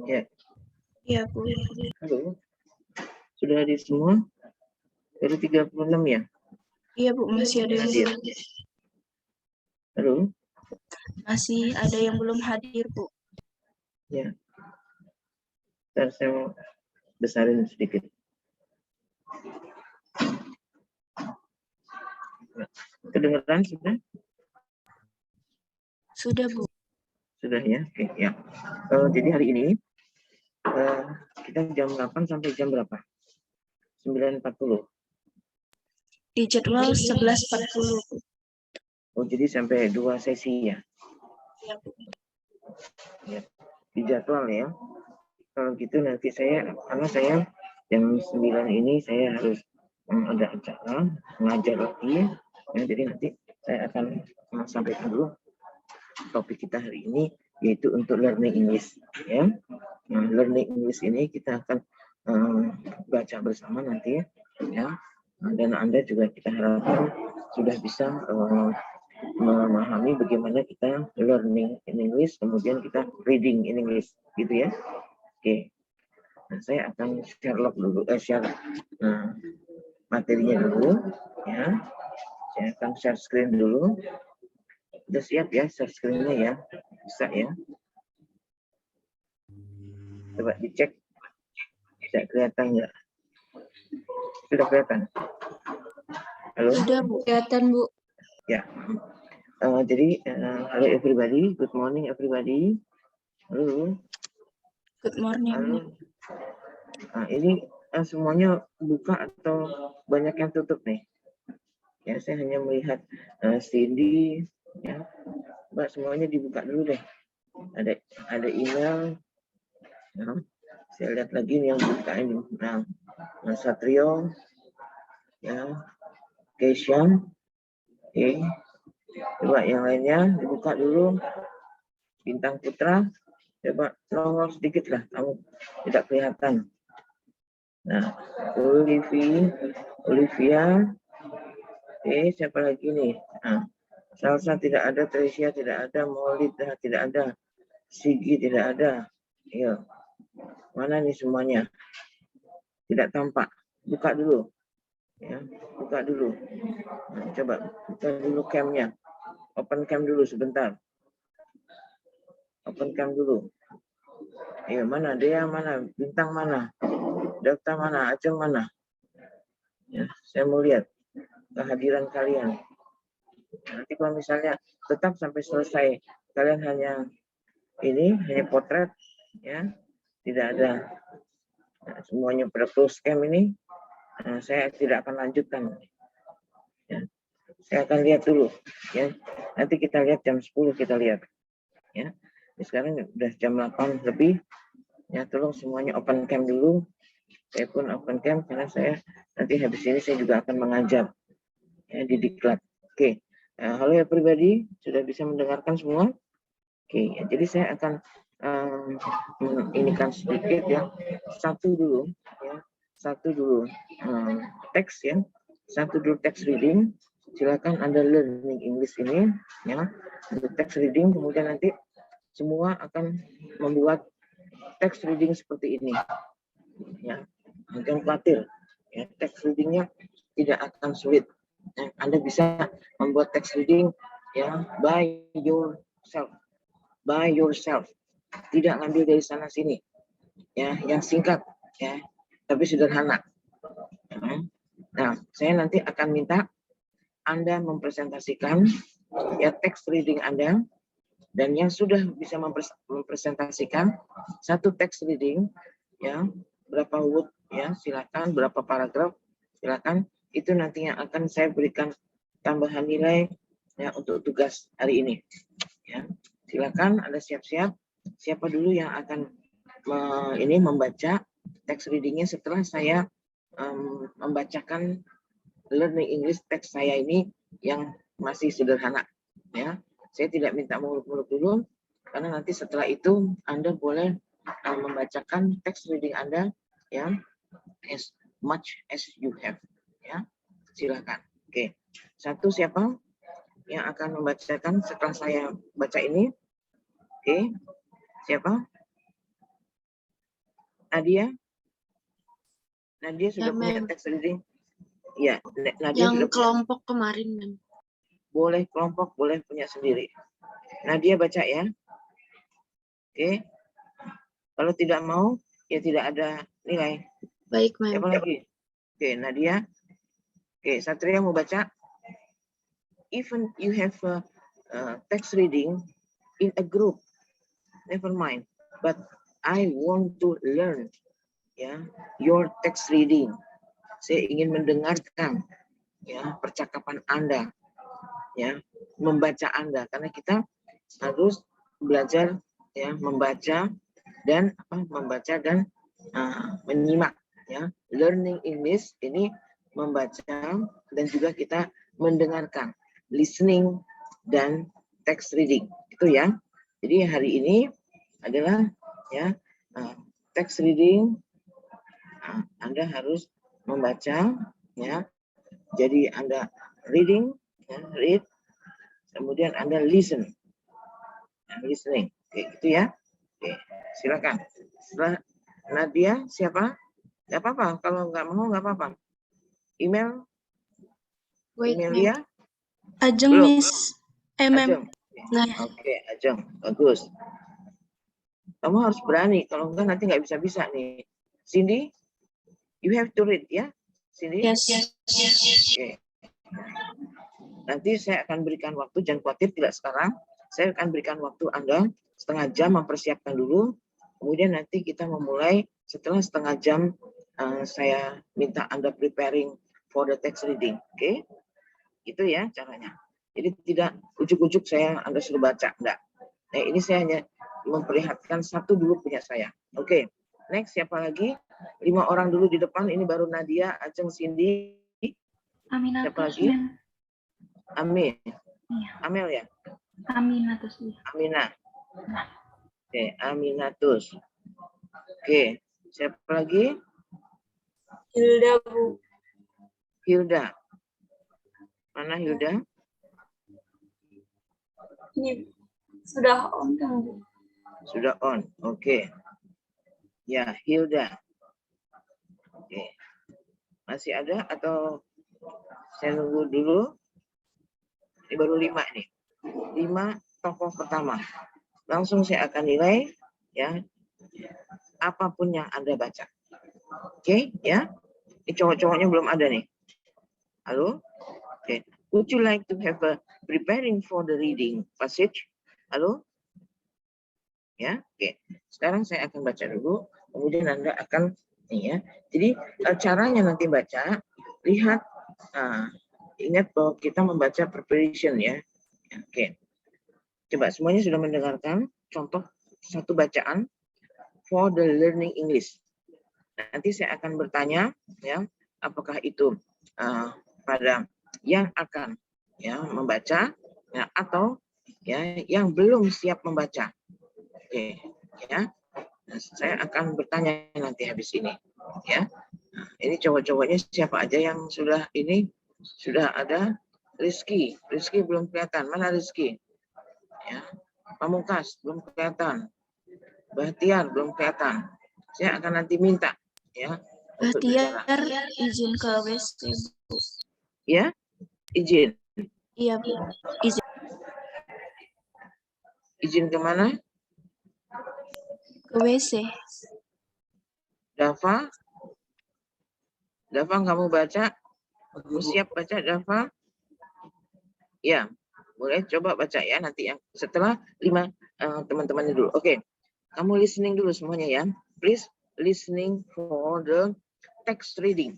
Ya. Iya, Bu. Halo. Sudah hadir semua? Baru 36 ya? Iya, Bu, masih ada yang Hadir. Halo. masih ada yang belum hadir, Bu. Ya. Ntar saya mau besarin sedikit. Kedengeran sudah? Sudah, Bu. Sudah ya? Oke, ya. Jadi hari ini kita jam 8 sampai jam berapa? 9.40. Di jadwal 11.40, Bu. Oh, jadi sampai 2 sesi ya? Iya, Bu. Ya. Di jadwal ya. Kalau gitu nanti karena saya jam 9 ini saya harus ada acara, mengajar lagi. Ya, jadi nanti saya akan sampaikan dulu topik kita hari ini, yaitu untuk learning English. Ya. Nah, learning English ini kita akan baca bersama nanti. Ya. Dan Anda juga kita harapkan sudah bisa memahami bagaimana kita learning in English, kemudian kita reading in English, gitu ya. Oke. Nah, saya akan share materinya dulu, ya. Saya akan share screen dulu. Udah siap ya share screen-nya ya? Bisa ya? Coba dicek. Bisa kelihatan nggak? Sudah kelihatan? Halo? Sudah, Bu. Kelihatan, Bu. Ya. Jadi, halo everybody. Good morning everybody. Halo. Good morning. Halo. Nah, ini semuanya buka atau banyak yang tutup nih? Ya, saya hanya melihat Cindy, ya. Mbak, semuanya dibuka dulu deh. Ada email. Ya. Saya lihat lagi nih yang buka ini. Nah, Satrio, ya, Keishan, oke. Coba yang lainnya dibuka dulu. Bintang Putra, coba nongol sedikit lah, kamu tidak kelihatan. Nah, Olivia, oke, siapa lagi nih? Nah, Salsa tidak ada, Tricia tidak ada, Molly tidak ada, Sigi tidak ada. Ayo, mana nih semuanya? Tidak tampak. Buka dulu, ya, buka dulu. Nah, coba buka dulu cam-nya. Open cam dulu sebentar. Open cam dulu. Ayo, mana dia, mana bintang, mana daftar, mana Aceh, mana? Ya, saya mau lihat kehadiran kalian. Nanti kalau misalnya tetap sampai selesai kalian hanya potret, ya, tidak ada semuanya pada close cam ini, saya tidak akan lanjutkan. Ya. Saya akan lihat dulu, ya. Nanti kita lihat jam 10 kita lihat, ya. Sekarang udah jam 8 lebih, ya. Tolong semuanya open cam dulu. Saya pun open cam karena saya nanti habis ini saya juga akan mengajar, ya, di Diklat. Oke. Halo ya pribadi, sudah bisa mendengarkan semua? Oke, jadi saya akan inikan sedikit ya, satu dulu teks ya, satu dulu teks reading. Silakan Anda learning English ini ya, teks reading, kemudian nanti semua akan membuat teks reading seperti ini ya, jangan khawatir ya, teks readingnya tidak akan sulit ya. Anda bisa membuat teks reading ya by yourself, tidak ngambil dari sana sini ya, yang singkat ya tapi sederhana. Nah, saya nanti akan minta Anda mempresentasikan ya teks reading Anda, dan yang sudah bisa mempresentasikan satu teks reading ya, berapa word ya, silakan, berapa paragraf silakan, itu nantinya akan saya berikan tambahan nilai ya untuk tugas hari ini ya. Silakan Anda siap-siap. Siapa dulu yang akan membaca teks readingnya setelah saya membacakan learning English teks saya ini yang masih sederhana ya. Saya tidak minta muluk-muluk dulu karena nanti setelah itu Anda boleh membacakan teks reading Anda ya as much as you have ya. Silakan. Oke. Satu siapa yang akan membacakan setelah saya baca ini? Oke. Siapa? Nadia sudah Ya, punya Ma'am. text reading? Ya, Nadia Yang sudah punya. kelompok kemarin, Ma'am. Boleh kelompok, boleh punya sendiri. Nadia baca ya. Oke. Kalau tidak mau, ya tidak ada nilai. Baik, Ma'am. Siapa lagi? Oke, Nadia. Oke, Satria mau baca. Even you have a text reading in a group, never mind. But I want to learn, ya, your text reading. Saya ingin mendengarkan, ya, percakapan Anda, ya, membaca Anda, karena kita harus belajar, ya, membaca dan menyimak, ya. Learning English ini membaca dan juga kita mendengarkan, listening dan text reading, itu ya. Jadi hari ini adalah, ya, text reading. Anda harus membaca, ya. Jadi Anda reading, ya, read, kemudian Anda listen, listening, oke, gitu ya. Oke, silakan. Setelah Nadia, siapa? Nggak apa-apa, kalau nggak mau nggak apa-apa. Email Wait, dia? Ajeng, Belum. Miss. Ma'am. Ajeng. Nah, Oke, Ajeng, bagus. Kamu harus berani, kalau enggak nanti nggak bisa-bisa nih. Cindy, you have to read ya, Cindy. yes. Oke. Nanti saya akan berikan waktu, jangan khawatir, tidak sekarang. Saya akan berikan waktu Anda setengah jam mempersiapkan dulu. Kemudian nanti kita memulai setelah setengah jam. Saya minta Anda preparing for the text reading. Oke? Itu ya caranya. Jadi tidak ujuk-ujuk Anda suruh baca. Enggak. Nah, ini saya hanya memperlihatkan satu dulu punya saya. Oke. Next, siapa lagi? 5 orang dulu di depan. Ini baru Nadia, Ajeng, Cindy. Aminatus, siapa lagi? Amin. Iya. Amel ya? Aminatus. Aminah. Oke, Aminatus. Oke, siapa lagi? Hilda, Bu. Hilda. Mana Hilda? Ini sudah on kan, Bu? Sudah on. Oke. Ya, Hilda. Oke. Masih ada atau saya nunggu dulu? Ini baru 5 nih. 5 tokoh pertama. Langsung saya akan nilai, ya, apapun yang Anda baca. Oke, ya. Ini cowok-cowoknya belum ada nih. Halo? Oke. Would you like to have a preparing for the reading passage? Halo? Ya, oke. Sekarang saya akan baca dulu, kemudian Anda akan, nih ya. Jadi caranya nanti baca, lihat, ingat bahwa kita membaca preparation ya. Oke. Coba semuanya sudah mendengarkan contoh satu bacaan for the learning English. Nanti saya akan bertanya, ya, apakah itu pada yang akan, ya, membaca, ya, atau, ya, yang belum siap membaca. Oke, ya. Nah, saya akan bertanya nanti habis ini, ya. Nah, ini cowok-cowoknya siapa aja yang sudah ini sudah ada? Rizky belum kelihatan. Mana Rizky? Ya. Pamungkas belum kelihatan. Bahtiar belum kelihatan. Saya akan nanti minta, ya, untuk bicara. Bahtiar izin ke WC, Bu. Ya, izin. Iya, Bu. Izin. Izin kemana? Ke WC. Dava, kamu baca? Kamu siap baca, Dava? Ya, boleh coba baca ya nanti yang setelah 5 teman-teman dulu. Oke, kamu listening dulu semuanya ya. Please listening for the text reading.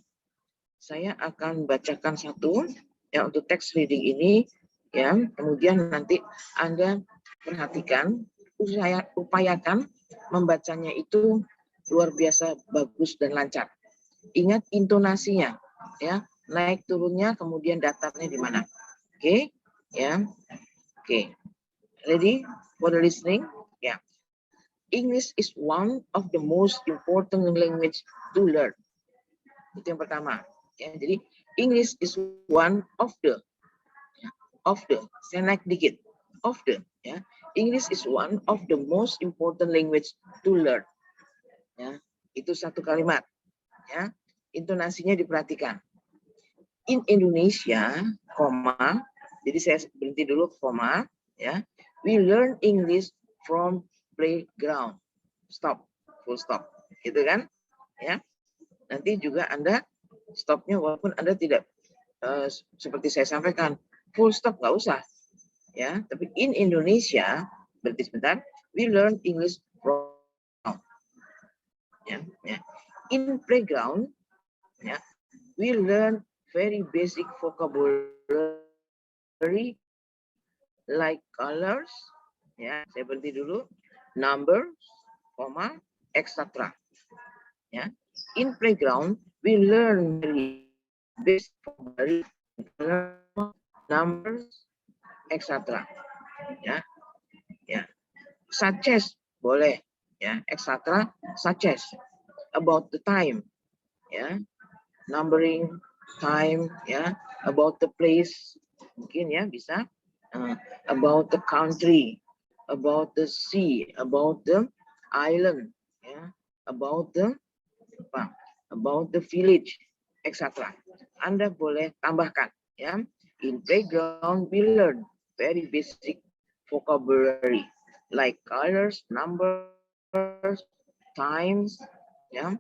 Saya akan bacakan satu ya untuk text reading ini ya. Kemudian nanti Anda perhatikan, upayakan membacanya itu luar biasa bagus dan lancar. Ingat intonasinya ya, naik turunnya kemudian datarnya di mana. Oke, ya. Oke. Ready for the listening? Ya. English is one of the most important language to learn. Itu yang pertama. Ya, jadi English is one of the, saya naik dikit, ya. English is one of the most important language to learn. Ya. Itu satu kalimat. Ya, intonasinya diperhatikan. In Indonesia, koma. Jadi saya berhenti dulu, koma. Ya, we learn English from playground. Stop, full stop. Gitu kan? Ya. Nanti juga Anda stopnya walaupun Anda tidak seperti saya sampaikan full stop nggak usah. Ya, tapi in Indonesia berarti sebentar. We learn English from ya. In playground, ya, we learn very basic vocabulary like colors, ya, saya berhenti dulu, numbers, comma, etc. Ya, in playground we learn very basic vocabulary, numbers, etc. Ya, ya, such as boleh, ya, etc. Such as about the time, ya, numbering, time, ya, about the place, mungkin ya bisa, about the country, about the sea, about the island, ya, about the village, etc. Anda boleh tambahkan, ya. In playground we learn very basic vocabulary like colors, numbers, times, ya.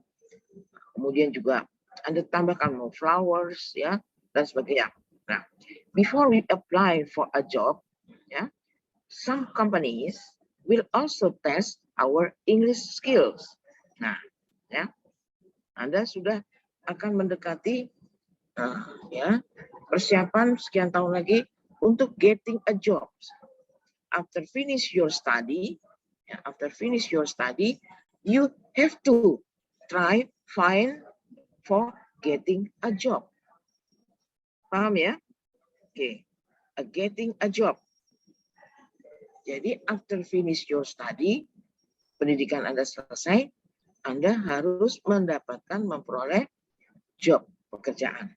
Kemudian juga Anda tambahkan mau flowers, ya, dan sebagainya. Nah, before we apply for a job, ya, some companies will also test our English skills. Nah, ya, Anda sudah akan mendekati, ya, persiapan sekian tahun lagi untuk getting a job. After finish your study, ya, you have to find for getting a job. Paham ya? Oke, getting a job. Jadi after finish your study, pendidikan Anda selesai, Anda harus memperoleh job, pekerjaan.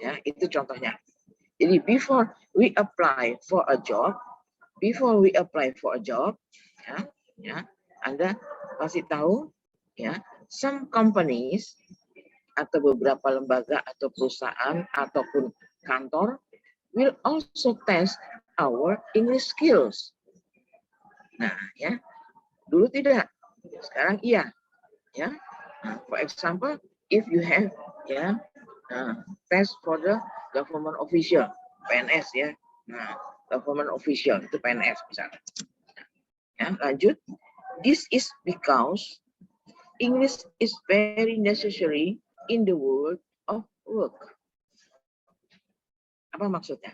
Ya, itu contohnya. Jadi before we apply for a job, ya, Anda kasih tahu, ya, some companies atau beberapa lembaga atau perusahaan ataupun kantor will also test our English skills. Nah, ya, dulu tidak, sekarang iya, ya. For example, if you have, ya, test for the government official, PNS, ya. Nah, government official itu PNS misalnya. Ya, lanjut. This is because English is very necessary in the world of work. Apa maksudnya?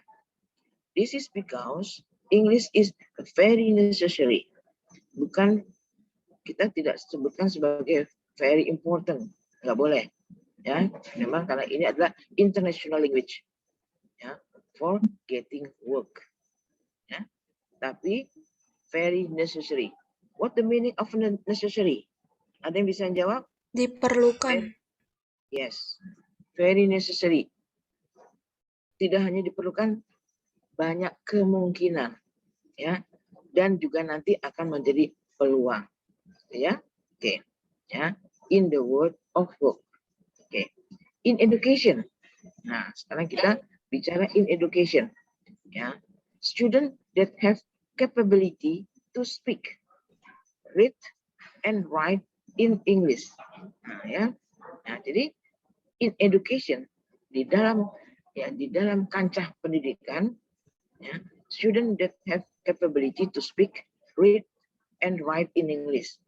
This is because English is very necessary. Bukan, kita tidak sebutkan sebagai very important, nggak boleh. Ya, memang karena ini adalah international language, ya, for getting work. Ya, tapi very necessary. What the meaning of necessary? Ada yang bisa jawab? Diperlukan. Yes, very necessary. Tidak hanya diperlukan, banyak kemungkinan, ya, dan juga nanti akan menjadi peluang, ya. Oke, ya, in the world of work. Oke, in education. Nah, sekarang kita bicara in education, ya. Student that have capability to speak, read, and write in English. Nah, ya. Nah, jadi in education, di dalam kancah pendidikan, ya, student that have capability to speak, read, and write in English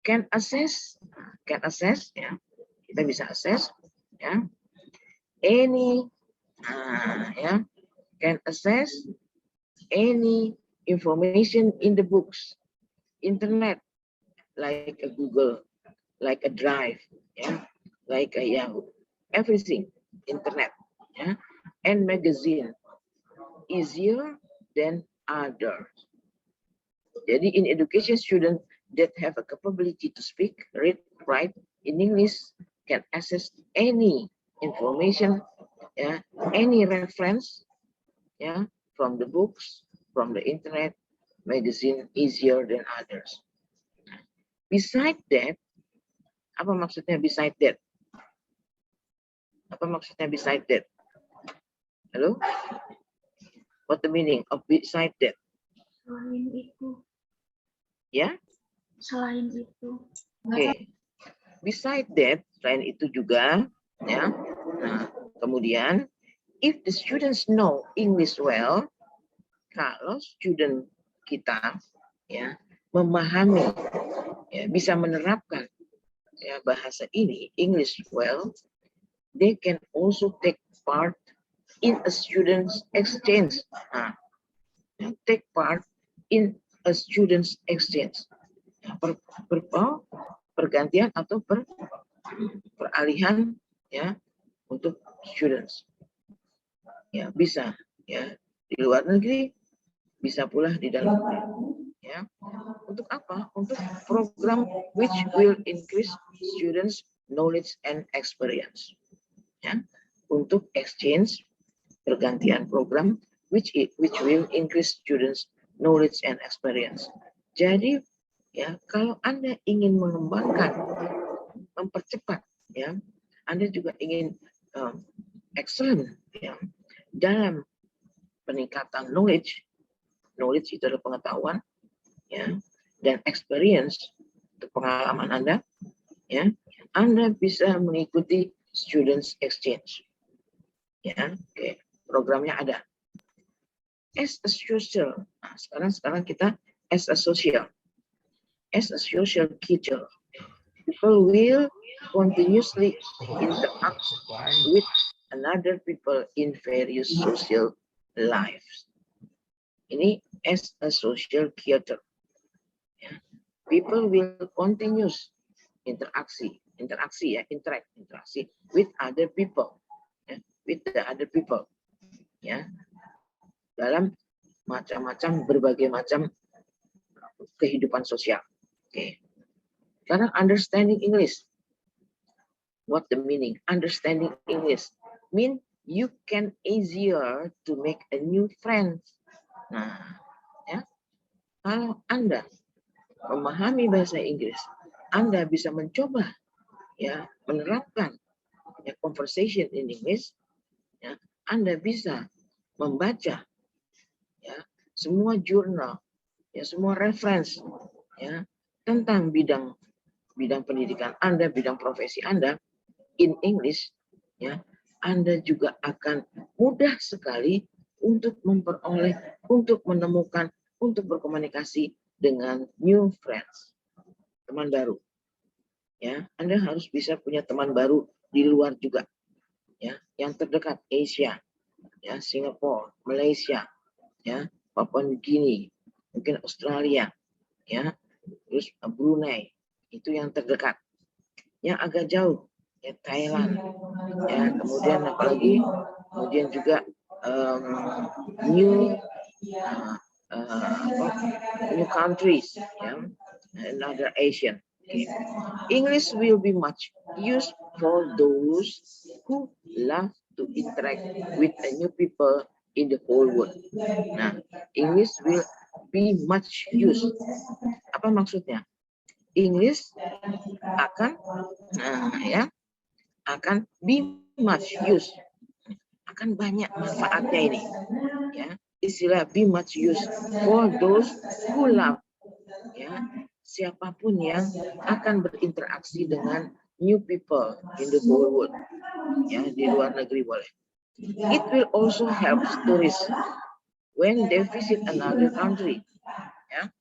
can assess, ya, kita bisa assess, ya, any, ya, can assess any information in the books, internet, like a Google, like a Drive, ya, like a Yahoo, everything, internet, ya, and magazine easier than others. Jadi in education, student that have a capability to speak, read, write in English can access any information, yeah, any reference, yeah, from the books, from the internet, magazine easier than others. Besides that, Apa maksudnya beside that? Apa maksudnya beside that? Halo? What the meaning of beside that? Selain itu. Ya? Selain itu. Oke. Beside that, selain itu juga, ya. Nah, kemudian, if the students know English well, kalau student kita, ya, memahami, ya, bisa menerapkan, ya, bahasa ini, English well, they can also take part in a student's exchange. Nah, take part in a student's exchange. Pergantian atau peralihan, ya, untuk students. Ya, bisa, ya, di luar negeri, bisa pula di dalam negeri. Ya. Untuk apa? Untuk program which will increase students' knowledge and experience. Ya. Untuk exchange, pergantian program which will increase students' knowledge and experience. Jadi, ya, kalau Anda ingin mengembangkan, mempercepat, ya, Anda juga ingin excellent, ya, dalam peningkatan knowledge itu adalah pengetahuan, ya, dan experience itu pengalaman Anda, ya, Anda bisa mengikuti students exchange, ya, oke, programnya ada. As a social, nah, sekarang kita as a social teacher, people will continuously interact with another people in various social lives. Ini as a social creator. Ya. People will continuous interaksi with other people, ya, with the other people, ya, dalam berbagai macam kehidupan sosial. Oke. Sekarang understanding English. What the meaning? Understanding English mean you can easier to make a new friends. Nah, ya, kalau Anda memahami bahasa Inggris, Anda bisa mencoba, ya, menerapkan, ya, conversation in English, ya, Anda bisa membaca, ya, semua jurnal, ya, semua reference, ya, tentang bidang pendidikan Anda, bidang profesi Anda in English, ya, Anda juga akan mudah sekali untuk memperoleh, untuk menemukan, untuk berkomunikasi dengan new friends, teman baru. Ya, Anda harus bisa punya teman baru di luar juga, ya, yang terdekat Asia, ya, Singapura, Malaysia, ya, Papua New Guinea, mungkin Australia, ya, terus Brunei, itu yang terdekat. Yang agak jauh, ya, Thailand, ya, kemudian apalagi, kemudian juga new countries, ya, another Asian. Okay. English will be much used for those who love to interact with new people in the whole world. Nah, English will be much used. Apa maksudnya? English akan, ya, akan be much used. Akan banyak manfaatnya ini, ya, istilah be much used for those who love, ya, siapapun yang akan berinteraksi dengan new people in the whole world, ya, di luar negeri boleh. It will also help tourists when they visit another country, ya,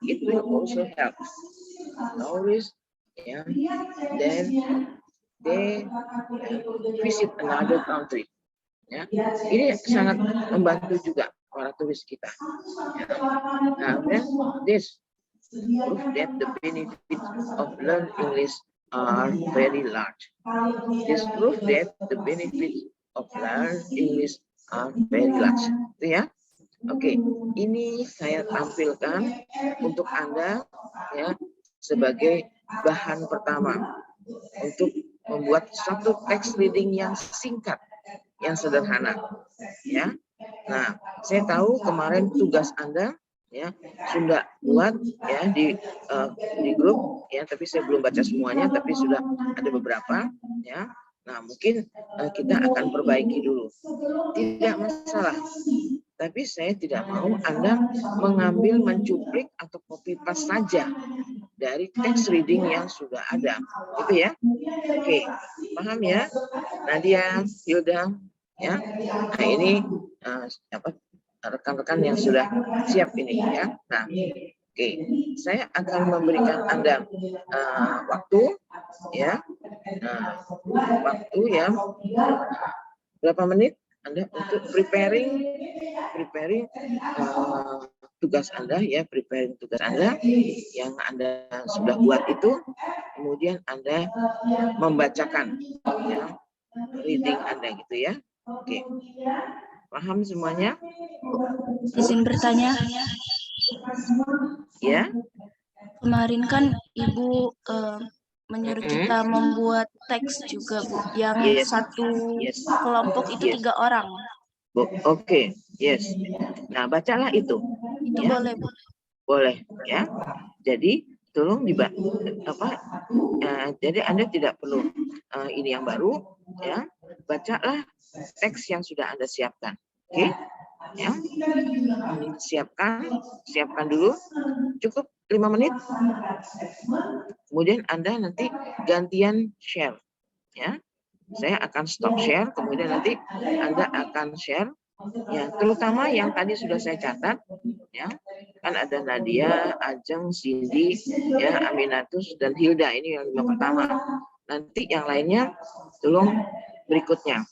it will also help tourists, ya, then they visit another country. Ya, ini sangat membantu juga para turis kita. Ya. Nah, this proof that the benefits of learn English are very large. This proof that the benefits of learn English are very large. Itu ya. Oke, ini saya tampilkan untuk Anda, ya, sebagai bahan pertama untuk membuat satu text reading yang singkat, yang sederhana, ya. Nah, saya tahu kemarin tugas Anda, ya sudah buat ya di grup ya, tapi saya belum baca semuanya, tapi sudah ada beberapa ya. Nah, mungkin kita akan perbaiki dulu. Tidak masalah. Tapi saya tidak mau Anda mengambil, mencuplik atau copy paste saja dari teks reading yang sudah ada. Gitu ya. Oke, paham ya? Nadia, Hilda, ya. Nah, ini rekan-rekan yang sudah siap ini ya. Nah, oke, saya akan memberikan Anda waktu ya. Waktu ya berapa menit Anda untuk preparing tugas Anda ya, preparing tugas Anda yang Anda sudah buat itu, kemudian Anda membacakan ya reading Anda gitu ya. Oke. Paham semuanya? Izin bertanya, Ya. kemarin kan Ibu menyuruh kita membuat teks juga, Bu. Yang satu kelompok itu 3 orang. Oke, yes. Nah, bacalah itu. Itu ya. boleh, Bu. Boleh, ya. Jadi tolong jadi Anda tidak perlu ini yang baru, ya. Bacalah teks yang sudah Anda siapkan. Oke? Ya. Siapkan dulu. Cukup 5 menit. Kemudian Anda nanti gantian share, ya. Saya akan stop share, kemudian nanti Anda akan share, ya, terutama yang tadi sudah saya catat, ya, kan ada Nadia, Ajeng, Cindy, ya, Aminatus dan Hilda, ini yang 5 pertama. Nanti yang lainnya tolong berikutnya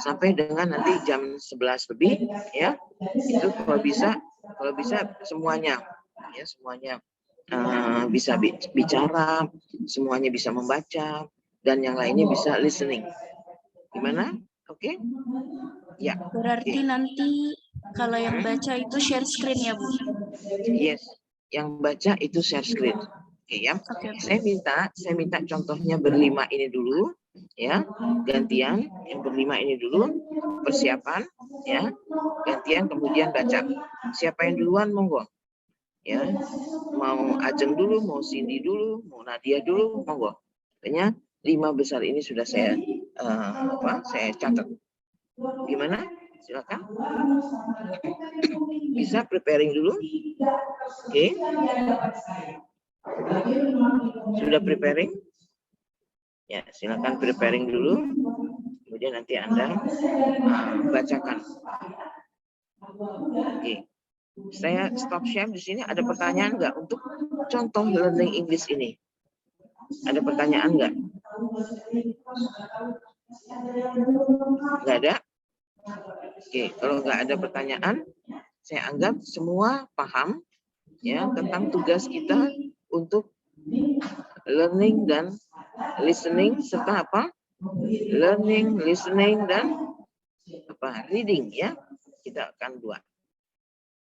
sampai dengan nanti jam 11 lebih, ya, itu kalau bisa semuanya, ya, semuanya bisa bicara, semuanya bisa membaca. Dan yang lainnya bisa listening. Gimana? Oke? Ya. Berarti nanti kalau yang baca itu share screen ya, Bu? Yes. Yang baca itu share screen. Oke ya. Okay. Saya minta contohnya berlima ini dulu, ya. Gantian yang berlima ini dulu, persiapan, ya. Gantian kemudian baca. Siapa yang duluan monggo. Ya. Mau Ajeng dulu, mau Cindy dulu, mau Nadia dulu, monggo. Pokoknya 5 besar ini sudah saya saya catat. Gimana? Silakan. Bisa preparing dulu. Oke. Sudah preparing? Ya, silakan preparing dulu. Kemudian nanti Anda bacakan. Oke. Saya stop share di sini. Ada pertanyaan nggak untuk contoh learning English ini? Ada pertanyaan nggak? Nggak ada? Oke, kalau nggak ada pertanyaan, saya anggap semua paham ya tentang tugas kita untuk learning dan listening serta apa? Learning, listening dan reading ya. Kita akan buat.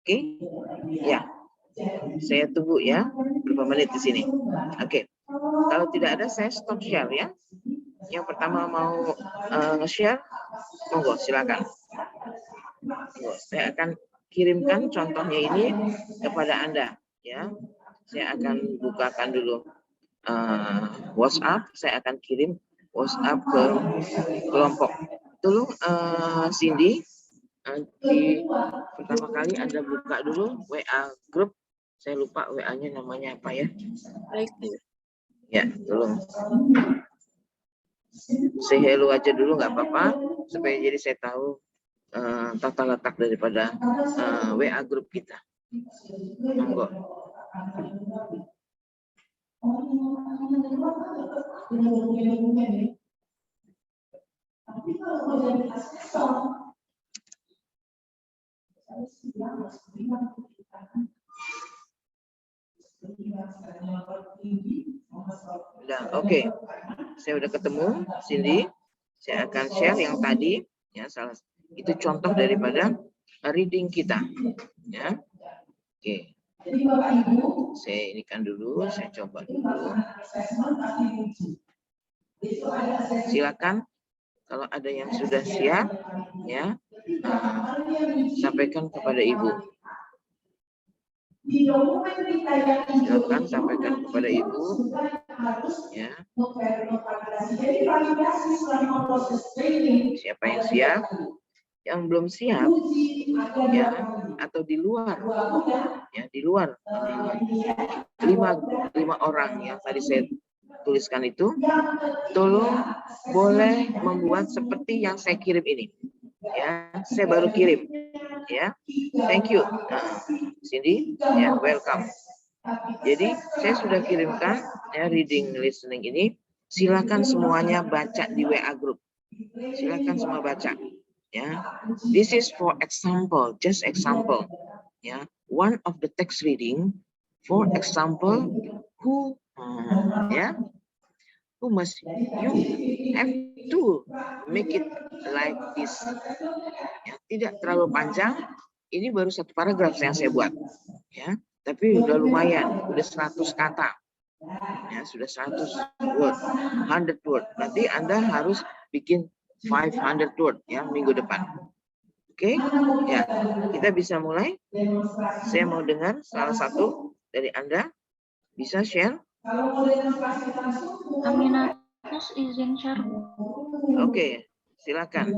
Oke? Ya. Saya tunggu ya berapa menit di sini. Oke. Kalau tidak ada saya stop share ya. Yang pertama mau nge-share, monggo silakan. Saya akan kirimkan contohnya ini kepada Anda ya. Saya akan bukakan dulu WhatsApp, saya akan kirim WhatsApp ke kelompok. Tolong Cindy di pertama kali Anda buka dulu WA grup. Saya lupa WA-nya namanya apa ya. Baik, Bu. Ya, tolong. Say hello aja dulu nggak apa-apa supaya jadi saya tahu tata letak daripada WA grup kita. Monggo. Udah, oke. Saya udah ketemu Cindy. Saya akan share yang tadi ya, salah itu contoh daripada reading kita ya. Oke. Saya inikan dulu, saya coba dulu. Silakan kalau ada yang sudah siap ya, sampaikan kepada Ibu. Silakan sampaikan kepada Ibu. Ya. Siapa yang siap? Yang belum siap, ya, atau di luar, ya, di luar lima orang yang tadi saya tuliskan itu, tolong boleh membuat seperti yang saya kirim ini. Ya, saya baru kirim. Ya, thank you, Cindy. Ya, welcome. Jadi saya sudah kirimkan ya reading listening ini. Silakan semuanya baca di WA group. Silakan semua baca. Ya, this is for example, just example. Ya, one of the text reading, for example, who must you have to make it like this. Ya, tidak terlalu panjang. Ini baru satu paragraf yang saya buat. Ya, tapi udah lumayan, udah 100 kata. Ya, sudah 100 word, 100 word. Nanti Anda harus bikin 500 word ya minggu depan. Oke, ya, kita bisa mulai. Saya mau dengar salah satu dari Anda bisa share. Aminatus izin share. Oke, silakan.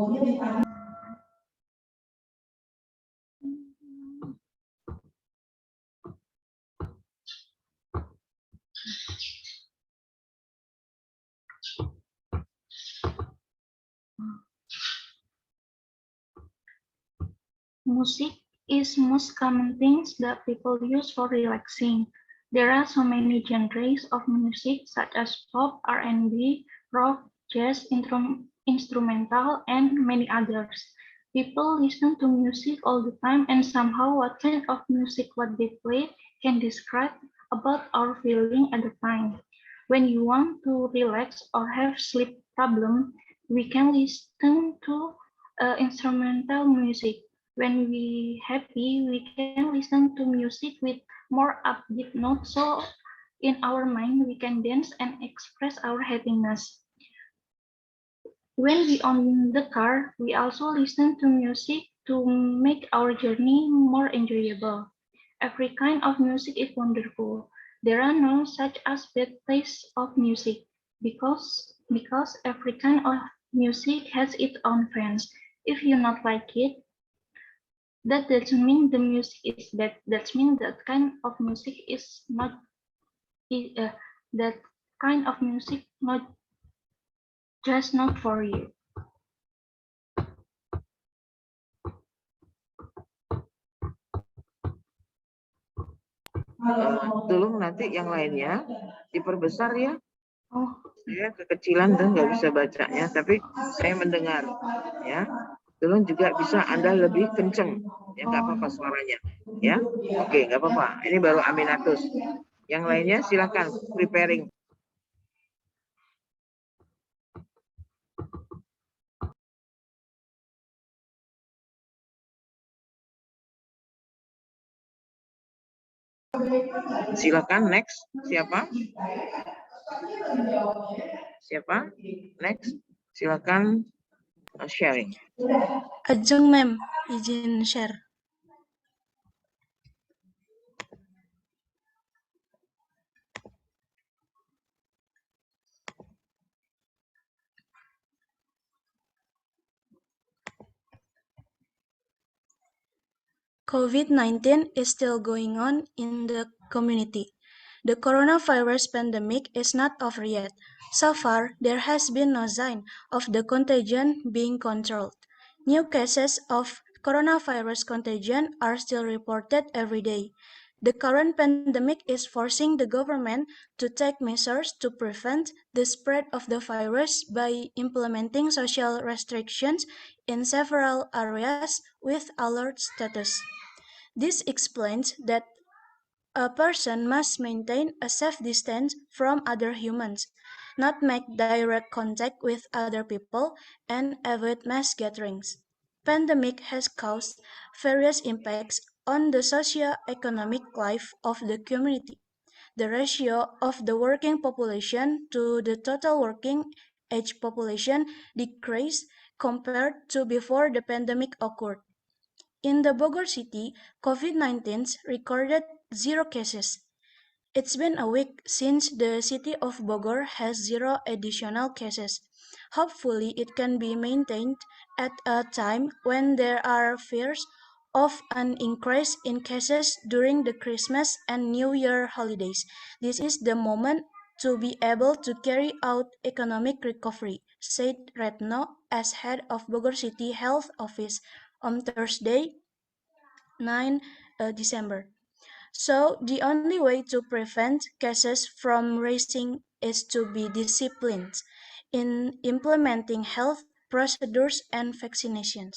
Music is most common things that people use for relaxing. There are so many genres of music such as pop, R&B, rock, jazz, instrumental, and many others. People listen to music all the time, and somehow what kind of music what they play can describe about our feeling at the time. When you want to relax or have sleep problem, we can listen to instrumental music. When we happy, we can listen to music with more upbeat notes, so in our mind we can dance and express our happiness. When we on the car, we also listen to music to make our journey more enjoyable. Every kind of music is wonderful. There are no such as bad taste of music because every kind of music has its own fans. If you not like it, that doesn't mean the music is bad. That means that kind of music is not that kind of music not just not for you. Tolong nanti yang lainnya diperbesar ya. Oh, Saya kekecilan dan nggak bisa bacanya, tapi saya mendengar. Ya, tolong juga bisa Anda lebih kenceng. Ya, nggak apa-apa suaranya. Ya, oke, nggak apa-apa. Ini baru Aminatus. Yang lainnya silakan preparing. Silakan next. Siapa? Siapa? Next. Silakan sharing. Ajeng, Ma'am, izin share. COVID-19 is still going on in the community. The coronavirus pandemic is not over yet. So far, there has been no sign of the contagion being controlled. New cases of coronavirus contagion are still reported every day. The current pandemic is forcing the government to take measures to prevent the spread of the virus by implementing social restrictions in several areas with alert status. This explains that a person must maintain a safe distance from other humans, not make direct contact with other people, and avoid mass gatherings. Pandemic has caused various impacts on the socio-economic life of the community. The ratio of the working population to the total working age population decreased compared to before the pandemic occurred. In the Bogor city, COVID-19 recorded 0 cases. It's been a week since the city of Bogor has 0 additional cases. Hopefully, it can be maintained at a time when there are fears of an increase in cases during the Christmas and New Year holidays. This is the moment to be able to carry out economic recovery, said Retno as head of Bogor City Health Office on Thursday, 9 December. So, the only way to prevent cases from rising is to be disciplined in implementing health procedures and vaccinations.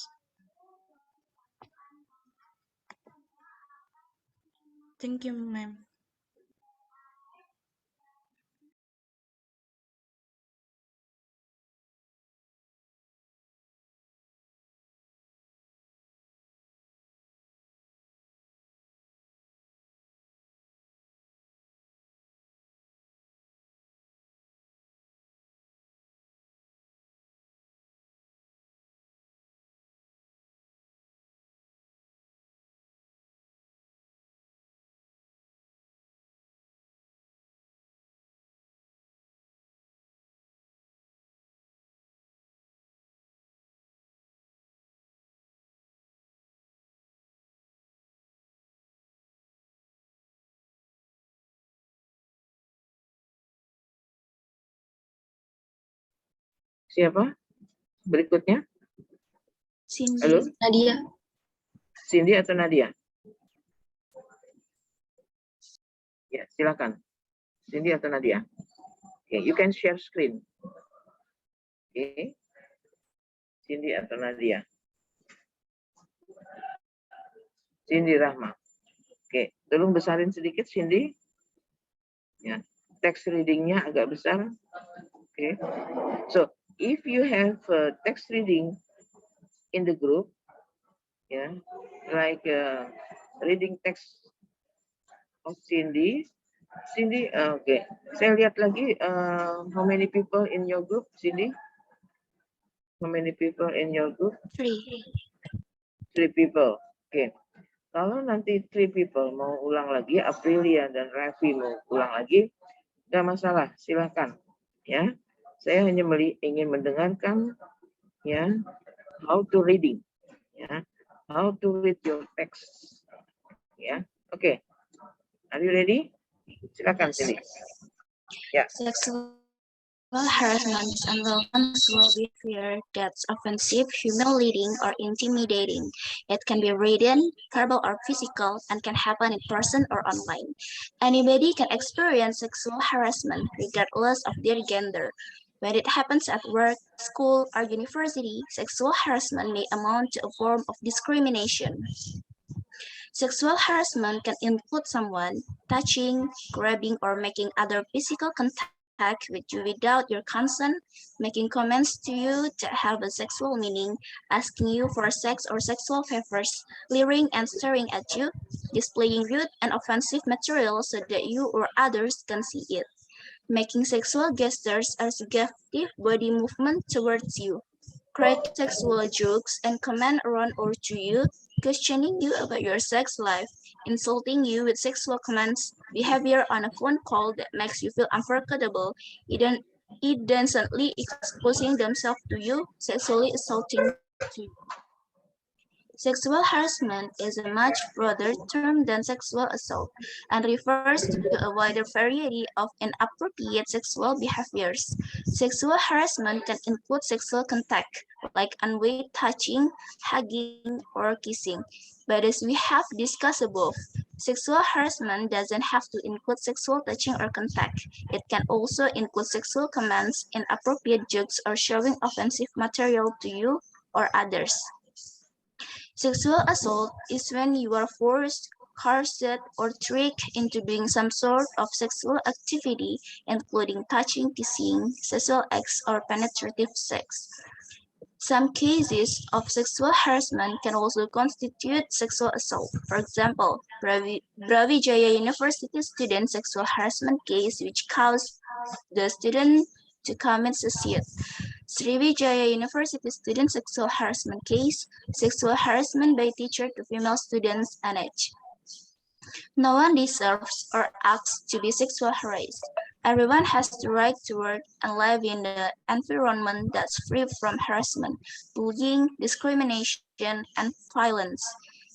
Thank you, ma'am. Siapa? Berikutnya? Cindy. Halo? Nadia. Cindy atau Nadia? Ya, silakan. Cindy atau Nadia? Okay, you can share screen. Okay. Cindy atau Nadia? Cindy Rahma. Oke, tolong besarin sedikit Cindy. Ya, text readingnya agak besar. Oke. So, if you have text reading in the group, yeah, like reading text of Cindy. Cindy, okay. Saya lihat lagi how many people in your group, Cindy? How many people in your group? 3. 3 people. Oke. Kalau nanti 3 people mau ulang lagi, Aprilia dan Raffi mau ulang lagi, nggak masalah, silakan. Ya, saya hanya ingin mendengarkan ya how to reading, ya, how to read your text. Ya, oke. Are you ready? Silakan Cindy. Ya. Sexual harassment is unwelcome sexual behavior that's offensive, humiliating, or intimidating. It can be written, verbal, or physical, and can happen in person or online. Anybody can experience sexual harassment regardless of their gender. When it happens at work, school, or university, sexual harassment may amount to a form of discrimination. Sexual harassment can include someone touching, grabbing, or making other physical contact with you without your consent, making comments to you that have a sexual meaning, asking you for sex or sexual favors, leering and staring at you, displaying rude and offensive material so that you or others can see it, making sexual gestures or suggestive body movement towards you, crack sexual jokes and comment around or to you, questioning you about your sex life, insulting you with sexual comments, behavior on a phone call that makes you feel uncomfortable, indecently exposing themselves to you, sexually assaulting you. Sexual harassment is a much broader term than sexual assault and refers to a wider variety of inappropriate sexual behaviors. Sexual harassment can include sexual contact, like unwanted touching, hugging, or kissing. But as we have discussed above, sexual harassment doesn't have to include sexual touching or contact. It can also include sexual comments, inappropriate jokes, or showing offensive material to you or others. Sexual assault is when you are forced, coerced, or tricked into doing some sort of sexual activity, including touching, kissing, sexual acts, or penetrative sex. Some cases of sexual harassment can also constitute sexual assault. For example, Brawijaya University student sexual harassment case which caused the student to commit suicide. Sriwijaya University student sexual harassment case, sexual harassment by teacher to female students NH. No one deserves or asks to be sexually harassed. Everyone has the right to work and live in an environment that's free from harassment, bullying, discrimination, and violence.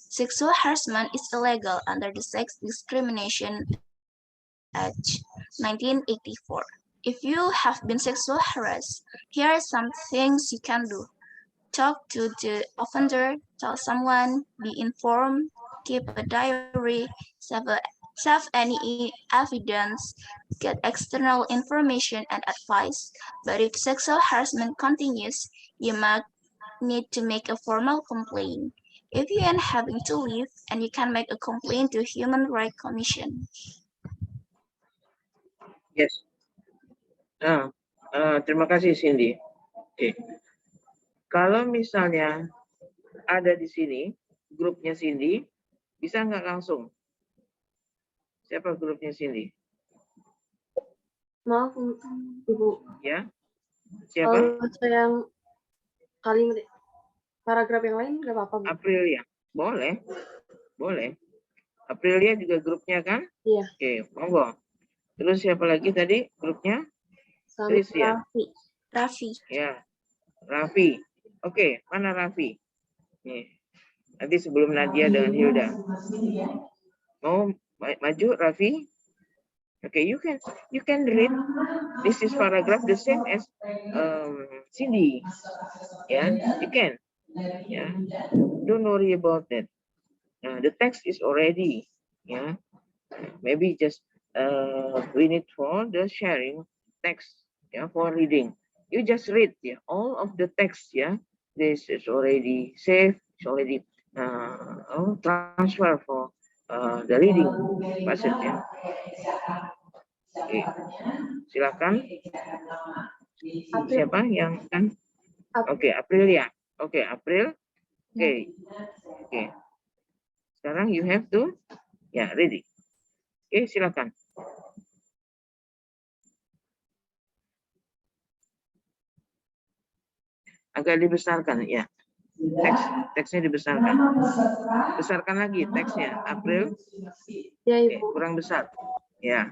Sexual harassment is illegal under the Sex Discrimination Act 1984. If you have been sexually harassed, here are some things you can do. Talk to the offender, tell someone, be informed, keep a diary, save any evidence, get external information and advice. But if sexual harassment continues, you might need to make a formal complaint. If you end having to leave, and you can make a complaint to Human Rights Commission. Yes. Nah, terima kasih Cindy. Oke. Kalau misalnya ada di sini grupnya Cindy, bisa nggak langsung? Siapa grupnya Cindy? Maaf, Ibu. Ya. Siapa? Kalau yang kalimat paragraf yang lain nggak apa-apa, Bu. Aprilia. Boleh. Boleh. Aprilia juga grupnya kan? Iya. Oke, monggo. Terus siapa lagi tadi grupnya? Sama Trisya. Raffi. Ya. Raffi. Oke, mana Raffi? Nih. Nanti sebelum Nadia dengan Hilda. Mau maju Raffi? Okay, you can read. This is paragraph the same as Cindy. Yeah, you can. Yeah, don't worry about that. The text is already. Yeah, maybe just we need for the sharing text. Yeah, for reading. You just read. Yeah, all of the text. Yeah, this is already saved. It's already transfer for the reading passage. Yeah. Oke, silakan. Siapa yang kan? Oke, April ya. Oke, April. Oke. Oke. Sekarang you have to ya ready. Oke, silakan. Agak dibesarkan ya. Teksnya dibesarkan. Besarkan lagi teksnya. April. Ya, Oke, Ibu. kurang besar. Ya,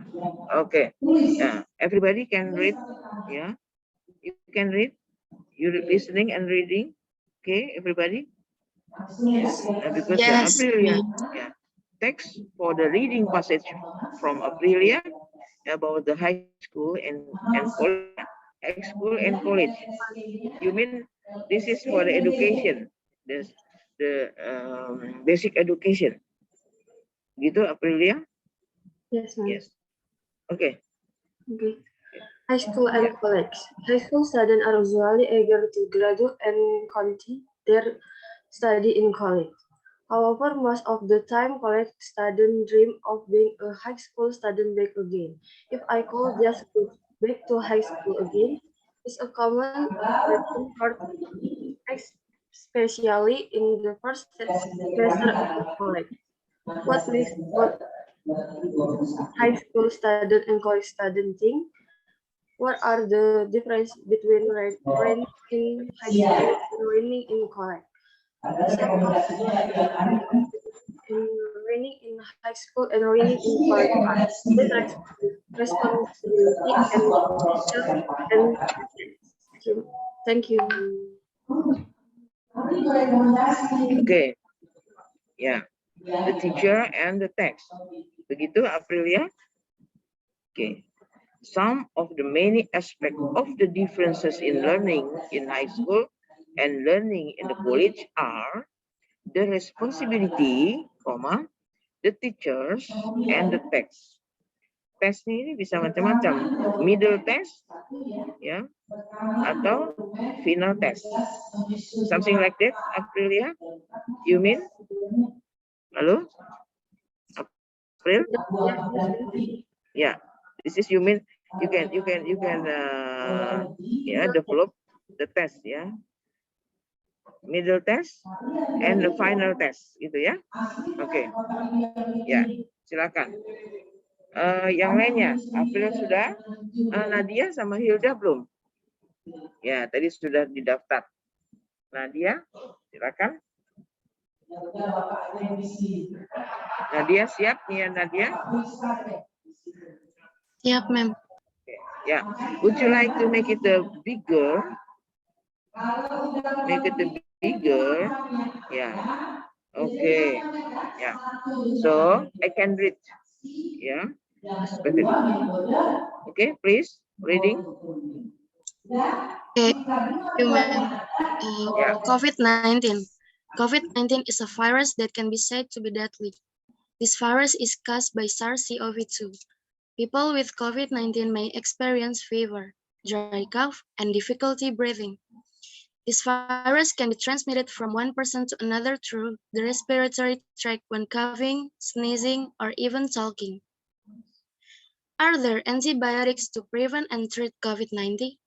oke. Yeah. Everybody can read. Yeah, you can read. You listening and reading. Okay, everybody. Yes. Because Yes. Aprilia. Yeah. Text for the reading passage from Aprilia about the high school and college. High school and college. You mean this is for the education, the basic education. Gitu Aprilia? Yes, ma'am. Yes. Okay. Okay. High school and college. High school students are usually eager to graduate and continue their study in college. However, most of the time, college students dream of being a high school student back again. If I could just go back to high school again, it's a common expression for especially in the first semester of college. What makes both high school student and college student think? What are the differences between learning in high school and learning in college? Some of in learning in high school and learning in college are responsibility and pressure and thank you. Okay. Yeah. The teacher and the text. Begitu Aprilia? Okay. Some of the many aspects of the differences in learning in high school and learning in the college are the responsibility, the teachers and the text. Testnya ini bisa macam-macam. Middle test, ya, atau final test. Something like that, Aprilia? You mean? Halo? April? Yeah. This is you mean you can develop the test ya. Middle test and the final test gitu ya. Oke. Ya, silakan. Yang lainnya, April sudah, Nadia sama Hilda belum? Ya, tadi sudah didaftar. Nadia, silakan. Nadia siap nih ya, Nadia? Siap, ma'am. Yeah. Would you like to make it bigger? Make it bigger. Yeah. Okay. Yeah. So I can read. Yeah. Okay, please. Reading. Okay, thank you, ma'am. Yeah. COVID-19. COVID-19 is a virus that can be said to be deadly. This virus is caused by SARS-CoV-2. People with COVID-19 may experience fever, dry cough, and difficulty breathing. This virus can be transmitted from one person to another through the respiratory tract when coughing, sneezing, or even talking. Are there antibiotics to prevent and treat COVID-19?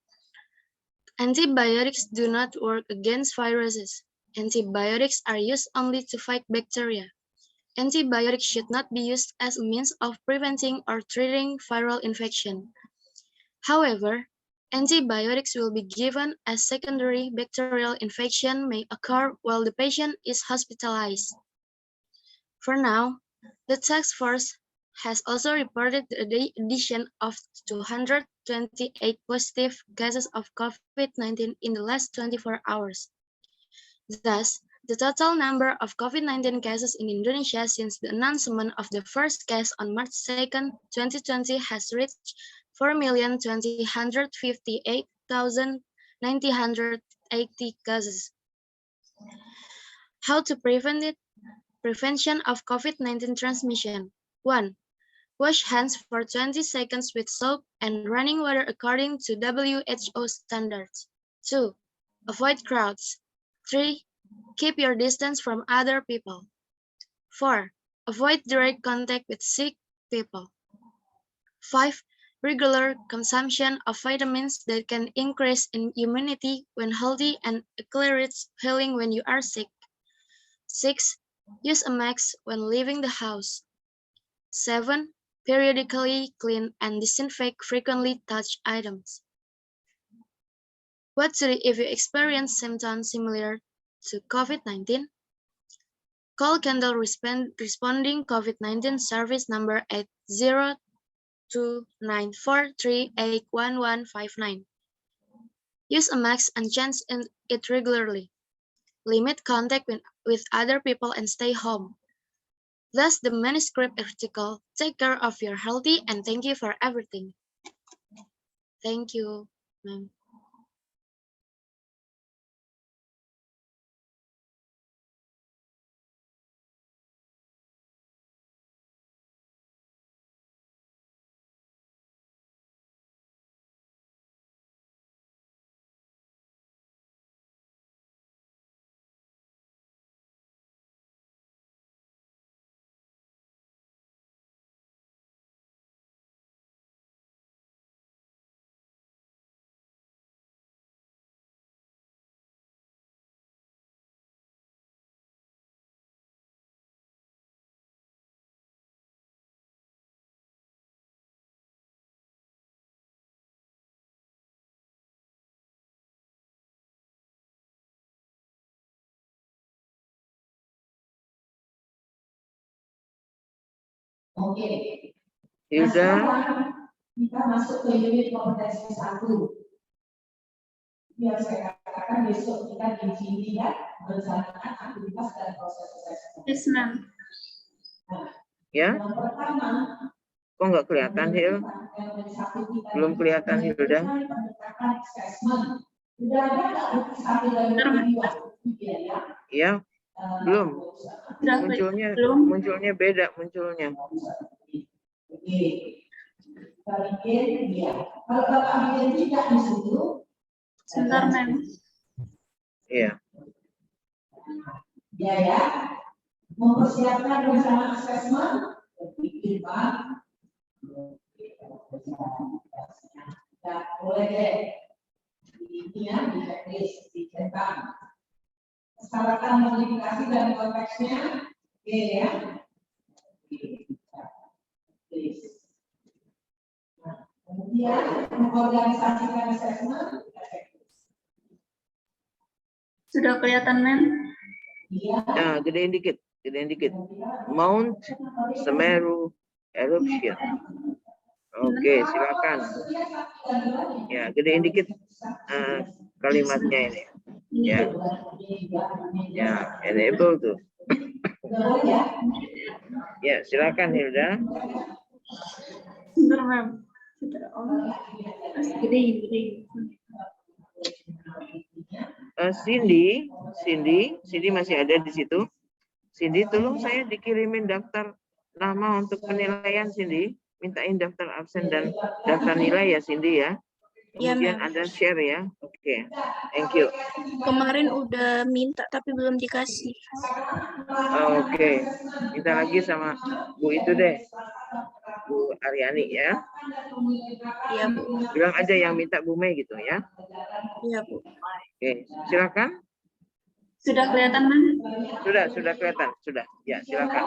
Antibiotics do not work against viruses. Antibiotics are used only to fight bacteria. Antibiotics should not be used as a means of preventing or treating viral infection. However, antibiotics will be given as secondary bacterial infection may occur while the patient is hospitalized. For now, the task force has also reported the addition of 228 positive cases of COVID-19 in the last 24 hours. Thus, the total number of COVID-19 cases in Indonesia since the announcement of the first case on March 2nd, 2020 has reached 4,258,980 cases. How to prevent it? Prevention of COVID-19 transmission. 1. Wash hands for 20 seconds with soap and running water according to WHO standards. 2. Avoid crowds. 3. Keep your distance from other people. 4. Avoid direct contact with sick people. 5. Regular consumption of vitamins that can increase in immunity when healthy and accelerate healing when you are sick. 6. Use a mask when leaving the house. 7. Periodically clean and disinfect frequently touched items. What to do if you experience symptoms similar to COVID-19? Call Kendall Responding COVID-19 Service number at 0294381159. Use a mask and change it regularly. Limit contact with other people and stay home. Thus, the manuscript article, take care of your healthy and thank you for everything. Thank you, ma'am. Oke, Hilda. Kita masuk ke unit kompetensi 1. Biar saya katakan besok kita di sini ya merencanakan aktivitas dan proses assessment. Yes, ma'am. Ya. Yang pertama, kok nggak kelihatan Hil? Belum kelihatan Hilda. Sudah ada nggak bukti 1 dan 2? Ya, belum. Munculnya beda munculnya. Oke. Kita bikin dia. Kalau Bapak bikin tidak di situ. Sebentar, ma'am. Iya. Ya. Mempersiapkan rencana asesmen. Bikin Pak. Ya, boleh deh. Ini ya, di checklist, dicetak. Persyaratan modifikasi dan konteksnya, oke ya. Kemudian mengorganisasikan assessment. Sudah kelihatan, ma'am? Gedein dikit. Mount Semeru eruption. Oke, silakan. Ya, gedein dikit kalimatnya ini. Ya, enable tuh. Ya, silakan Hilda. Sebentar, Ma'am. Sebentar. Oh. Gede. Cindy masih ada di situ. Cindy, tolong saya dikirimin daftar nama untuk penilaian, Cindy. Mintain daftar absen dan daftar nilai ya, Cindy ya. Ya, Kemudian Ma'am. Anda share ya. Oke, thank you. Kemarin udah minta tapi belum dikasih. Oke, minta lagi sama Bu itu deh, Bu Aryani ya. Iya, Bu. Bilang aja yang minta Bu Mei gitu ya. Iya, Bu. Oke, silakan. Sudah kelihatan, Ma'am? Sudah kelihatan, sudah. Ya, silakan.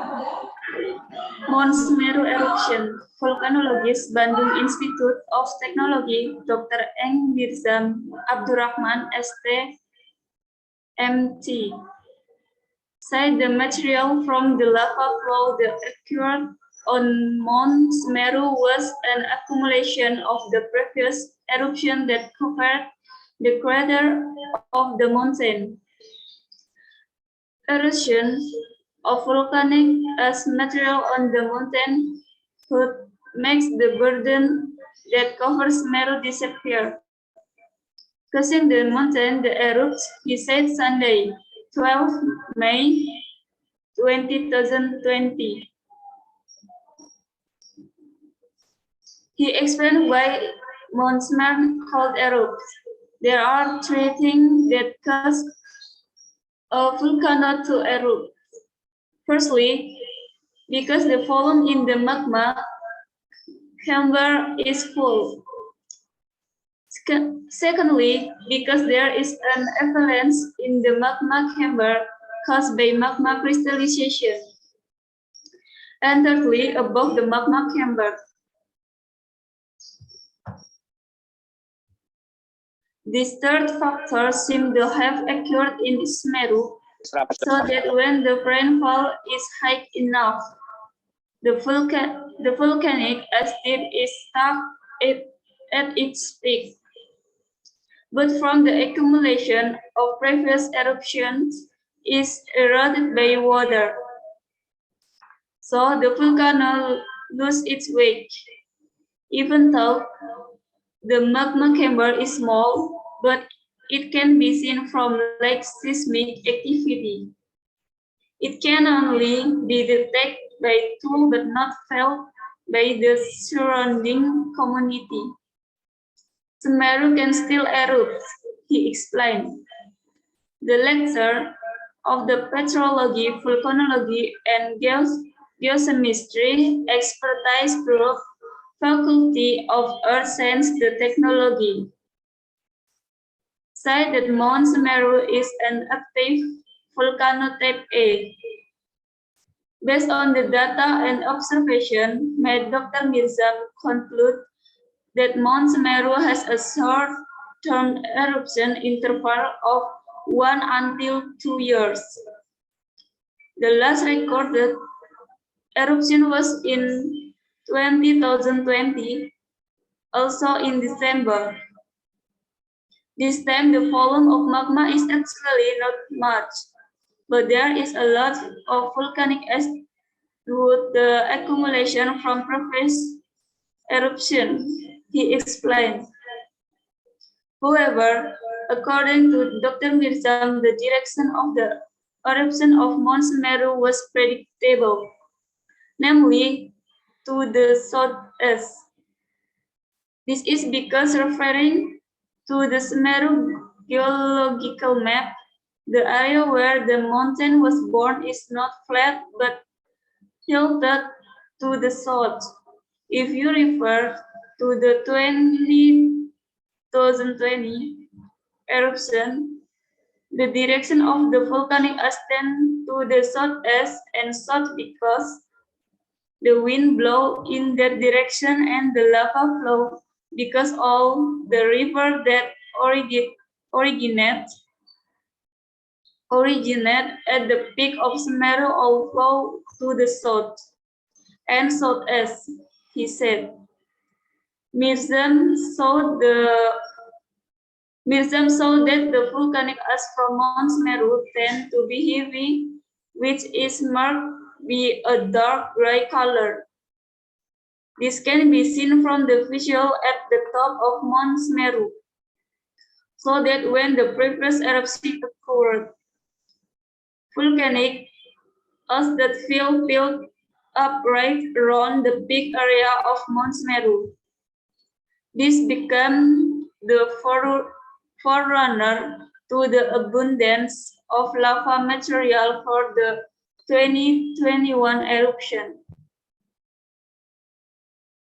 Mount Semeru eruption. Volcanologist Bandung Institute of Technology Dr. Eng Mirzam Abdurrahman ST MT said the material from the lava flow that occurred on Mount Semeru was an accumulation of the previous eruption that covered the crater of the mountain. Erosion of volcanic ash material on the mountain hood makes the burden that covers Semeru disappear, causing the mountain to erupt, he said Sunday, 12 May 2020. He explained why Mount Semeru could erupt. There are three things that cause a volcano to erupt. Firstly, because the volume in the magma chamber is full. Secondly, because there is an avalanche in the magma chamber caused by magma crystallization. And thirdly, above the magma chamber. This third factor seems to have occurred in Semeru, so that when the rainfall is high enough, the volcanic ash is stuck at its peak. But from the accumulation of previous eruptions is eroded by water. So the volcano loses its weight. Even though the magma chamber is small, but it can be seen from lake seismic activity. It can only be detected by tools but not felt by the surrounding community. Semeru can still erupt, he explained. The lecturer of the petrology, volcanology, and geochemistry expertise group Faculty of Earth Science and Technology said that Mount Semeru is an active volcano type A. Based on the data and observation made, Dr. Mirzam conclude that Mount Semeru has a short-term eruption interval of 1 until 2 years. The last recorded eruption was in 2020, also in December. This time the volume of magma is actually not much, but there is a lot of volcanic ash due to the accumulation from previous eruption, he explained. However, according to Dr. Mirzam, the direction of the eruption of Mount Semeru was predictable, namely to the southeast. This is because referring to the Semeru geological map, the area where the mountain was born is not flat but tilted to the south. If you refer to the 2020 eruption, the direction of the volcanic ash tends to the southeast and south because the wind blows in that direction and the lava flow because all the river that originate originate at the peak of Semeru or flow to the south and southeast, he said. Mirzam saw that the volcanic ash from Mount Semeru tend to be heavy, which is marked by a dark gray color. This can be seen from the visual at the top of Mount Semeru, so that when the previous eruption occurred, volcanic ash that filled up right around the big area of Mount Semeru. This became the forerunner to the abundance of lava material for the 2021 eruption.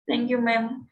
Thank you, ma'am.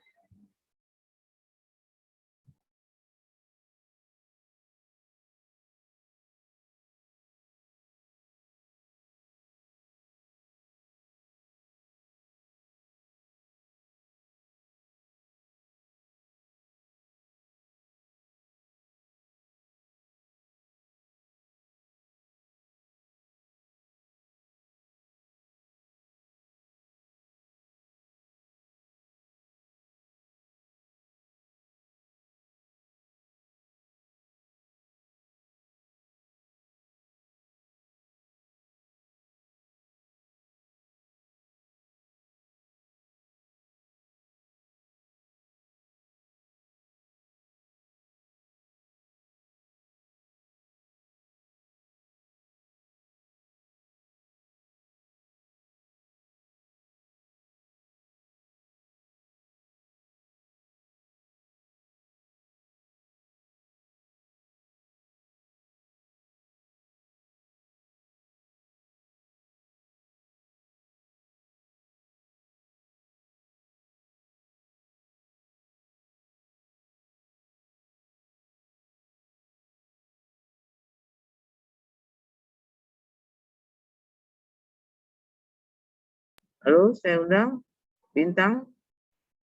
Halo, saya undang Bintang,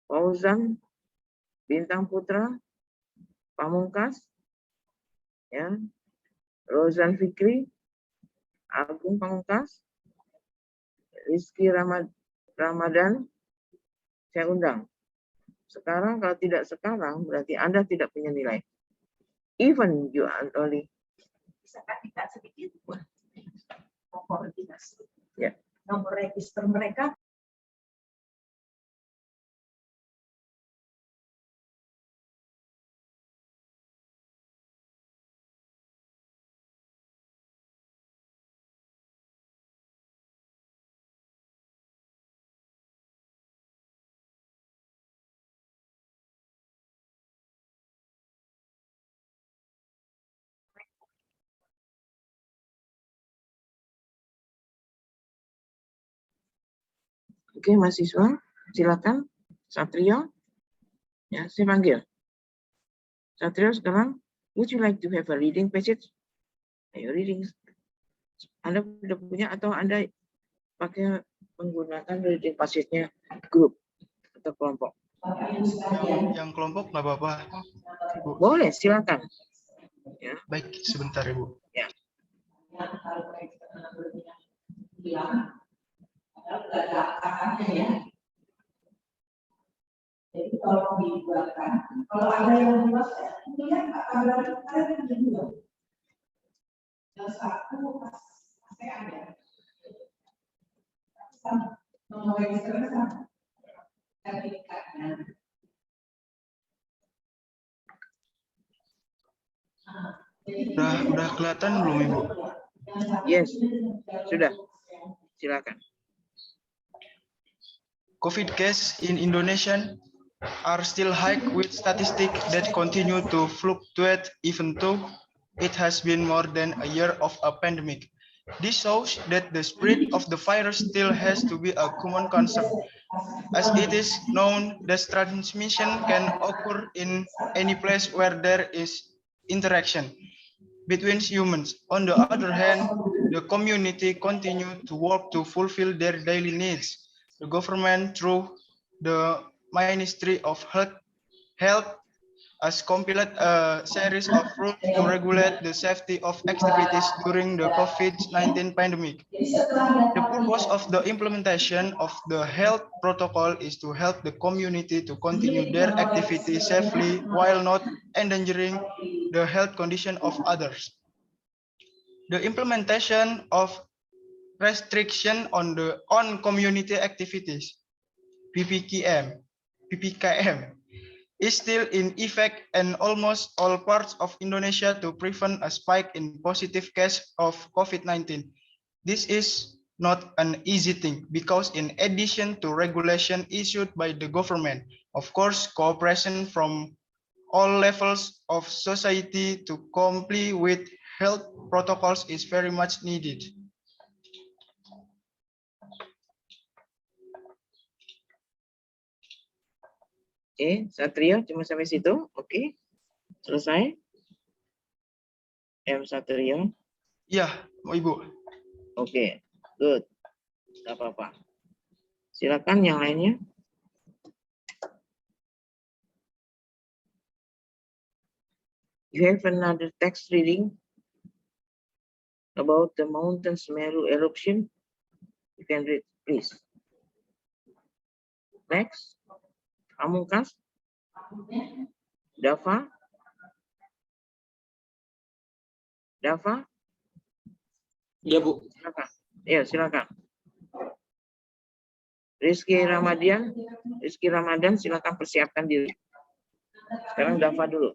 Fauzan, Bintang Putra, Pamungkas, ya, Rozan Fikri, Agung Pamungkas, Rizky Ramadan, saya undang. Sekarang kalau tidak sekarang berarti Anda tidak punya nilai. Even you are only. Bisa kita sedikit buat koordinasi. Ya. Nomor register mereka. Oke, mahasiswa, silakan. Satrio, ya, saya panggil. Satrio sekarang, would you like to have a reading passage? Ayo reading. Anda sudah punya atau Anda pakai menggunakan reading passage-nya grup atau kelompok? Yang kelompok nggak apa-apa. Boleh, silakan. Ya. Baik, sebentar Ibu. Ya. Jadi kalau dibuatkan, kalau ada yang luas, ini kan ada dua. Yang satu pasti ada. Sama, nomor registernya sama. Sertifikatnya. Udah kelihatan belum Ibu? Yes, sudah. Silakan. COVID case in Indonesia are still high with statistics that continue to fluctuate even though it has been more than a year of a pandemic. This shows that the spread of the virus still has to be a common concern, as it is known that transmission can occur in any place where there is interaction between humans. On the other hand, the community continue to work to fulfill their daily needs. The government, through the Ministry of Health, has compiled a series of rules to regulate the safety of activities during the COVID-19 pandemic. The purpose of the implementation of the health protocol is to help the community to continue their activity safely while not endangering the health condition of others. The implementation of restriction on community activities, PPKM, is still in effect in almost all parts of Indonesia to prevent a spike in positive cases of COVID-19. This is not an easy thing because in addition to regulation issued by the government, of course, cooperation from all levels of society to comply with health protocols is very much needed. Oke, Satrio cuma sampai situ. Oke, selesai. Satrio. Ya, Ibu. Oke, good. Gak apa-apa. Silakan yang lainnya. You have another text reading about the Mountain Semeru eruption. You can read, please. Next. Amungkas. Dava. Dava. Ya, Bu. Silakan. Ya, silakan. Rizky Ramadan, silakan persiapkan diri. Sekarang Dava dulu.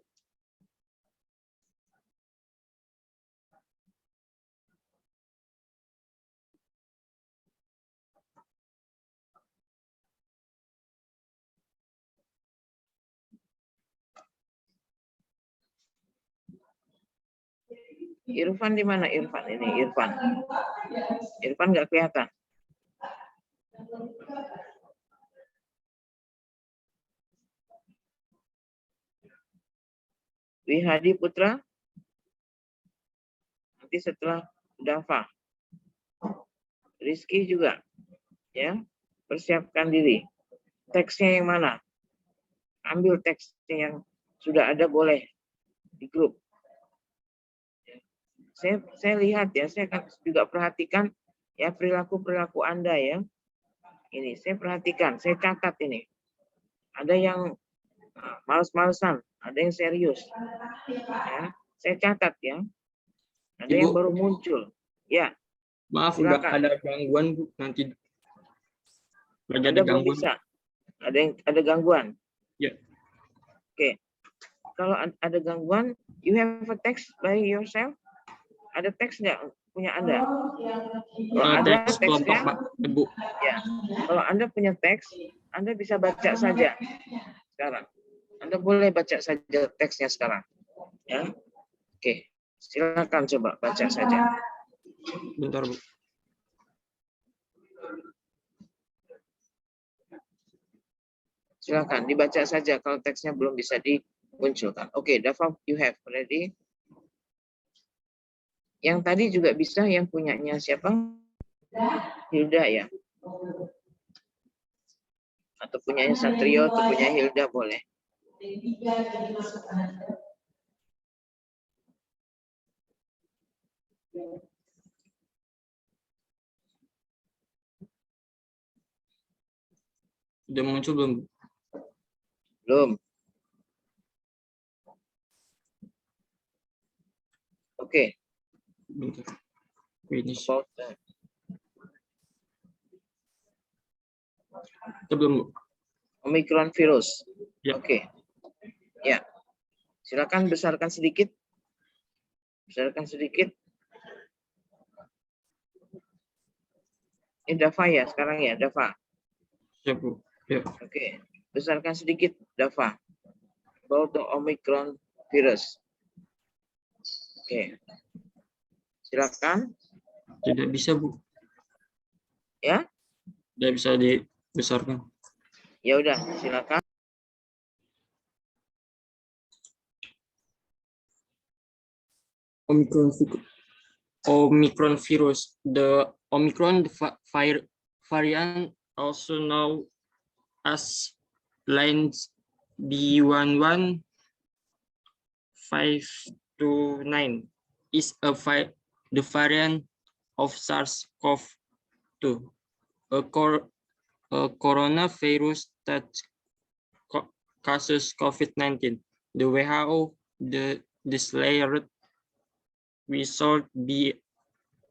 Irfan di mana? Irfan ini, Irfan. Irfan nggak kelihatan. Wihadi Putra. Nanti setelah Dava. Rizky juga. Ya, persiapkan diri. Teksnya yang mana? Ambil teksnya yang sudah ada boleh di grup. Saya lihat ya, saya akan juga perhatikan ya perilaku Anda ya. Ini saya perhatikan, saya catat ini. Ada yang males-malesan, ada yang serius. Ya, saya catat ya. Ada Ibu, yang baru muncul. Ya. Maaf, silakan. udah ada gangguan, Bu. Nanti lagi ada Anda belum gangguan. bisa. Ada gangguan. Ya. Oke. Kalau ada gangguan, you have a text by yourself? Ada teks nggak punya Anda? Kalau ada Teks kelompok, teksnya, Pak, Ibu. ya. Kalau Anda punya teks, Anda bisa baca saja sekarang. Anda boleh baca saja teksnya sekarang. Ya. Oke. Silakan coba baca saja. Bentar, Bu. Silakan dibaca saja kalau teksnya belum bisa dimunculkan. Oke, Dava, you have ready. Yang tadi juga bisa, yang punyanya siapa? Hilda ya. Atau punyanya Satrio, atau punya Hilda boleh. Udah muncul belum? Belum. Oke. Bentar. Finish. About Kita belum, Bu. Omicron virus. Ya. Oke. Ya. Silakan besarkan sedikit. Besarkan sedikit. Ini Dava ya sekarang ya, Dava. Siap, Bu. Ya. Oke. Besarkan sedikit, Dava. About the Omicron virus. Oke. Silakan. Tidak bisa, Bu. Ya. Tidak bisa dibesarkan. Ya udah, silakan. Omicron virus. The Omicron variant, also known as lines B11, 529 is the variant of SARS-CoV-2, a coronavirus that causes COVID-19. The WHO declared we should be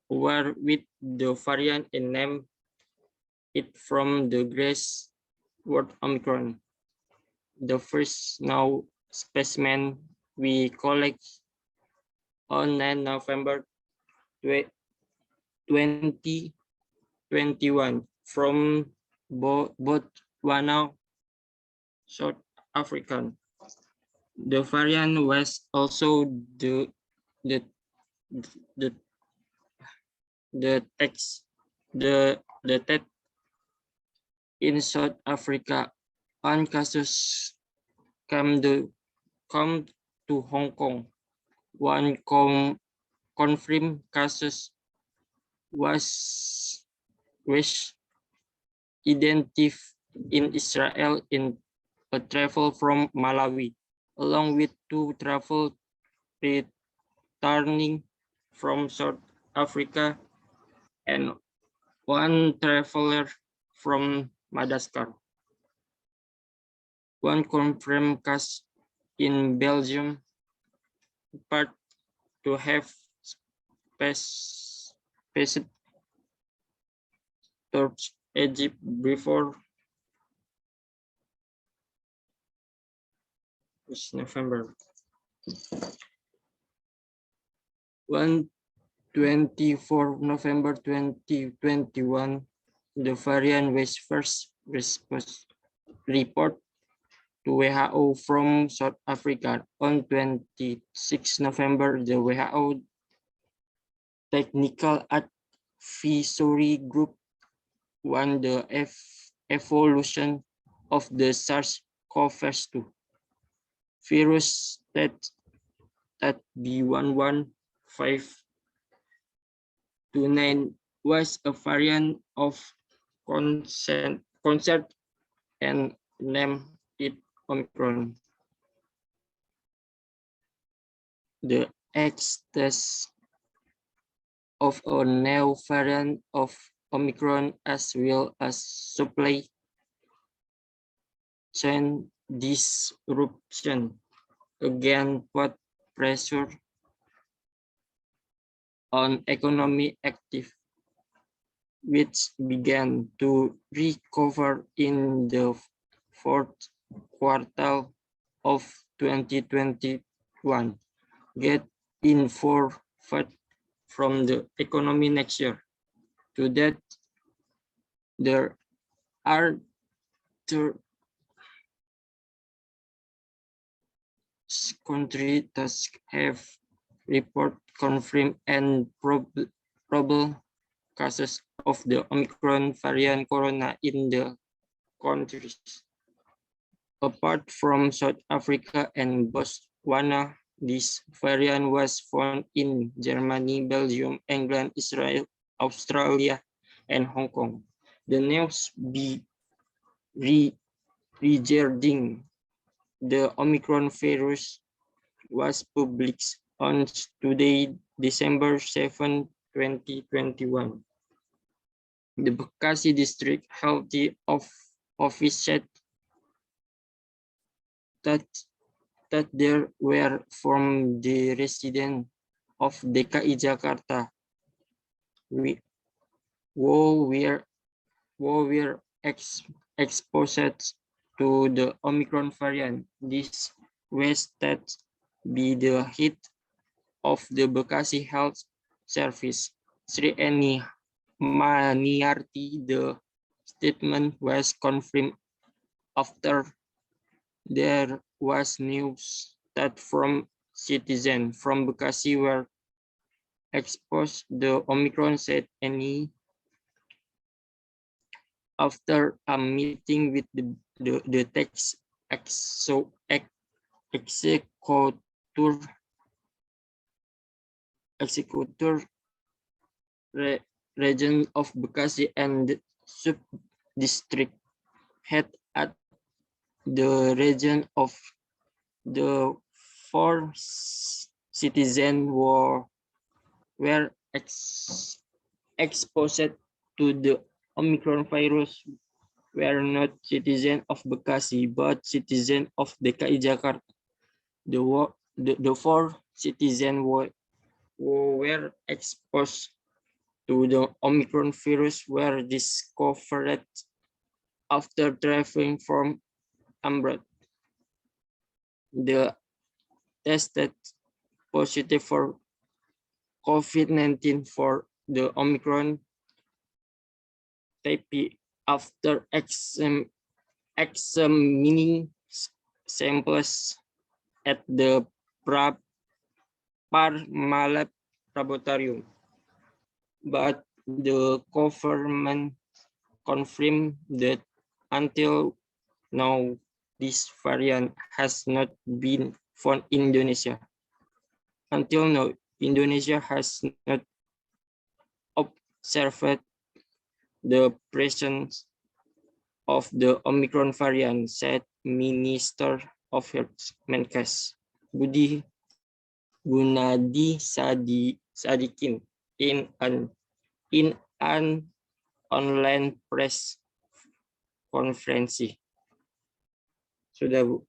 aware with the variant and name it from the grace word Omicron. The first known specimen we collect on 9 November 2021 from Botswana, South Africa. The variant was also the in South Africa. One cases come to Hong Kong. One confirmed cases was identified in Israel in a travel from Malawi, along with 2 travel returning from South Africa and 1 traveler from Madagascar. 1 confirmed case in Belgium, but to have passed towards Egypt before November. 24 November 2021, the variant was first report to WHO from South Africa. On 26 November, the WHO Technical Advisory Group on the evolution of the SARS-CoV-2 virus that B11529 was a variant of concern and named it Omicron. The existence of a new variant of Omicron as well as supply chain disruption again put pressure on economic activity, which began to recover in the 4th quarter of 2021. Get in for from the economy next year. To that, there are countries that have report confirmed and probable cases of the Omicron variant corona in the countries. Apart from South Africa and Botswana, this variant was found in Germany, Belgium, England, Israel, Australia, and Hong Kong. The news regarding the Omicron virus was published on today, December 7, 2021. The Bekasi District Health Office said that there were from the residents of DKI Jakarta who were exposed to the Omicron variant. This was that be the hit of the Bekasi Health Service. Sri Eni Maniarti, the statement was confirmed after there was news that from citizens from Bekasi were exposed the Omicron, said Eni after a meeting with the tax executor region of Bekasi and sub-district head at the region of the 4 citizens were exposed to the Omicron virus were not citizens of Bekasi, but citizens of DKI Jakarta. The 4 citizens were exposed to the Omicron virus were discovered after traveling from abroad. They tested positive for COVID-19 for the Omicron type after examining samples at the Parmalat Laboratorium, but the government confirmed that until now this variant has not been found in Indonesia. Until now, Indonesia has not observed the presence of the Omicron variant, said Minister of Health Menkes Budi Gunadi Sadikin in an online press konferensi. Sudah, Bu.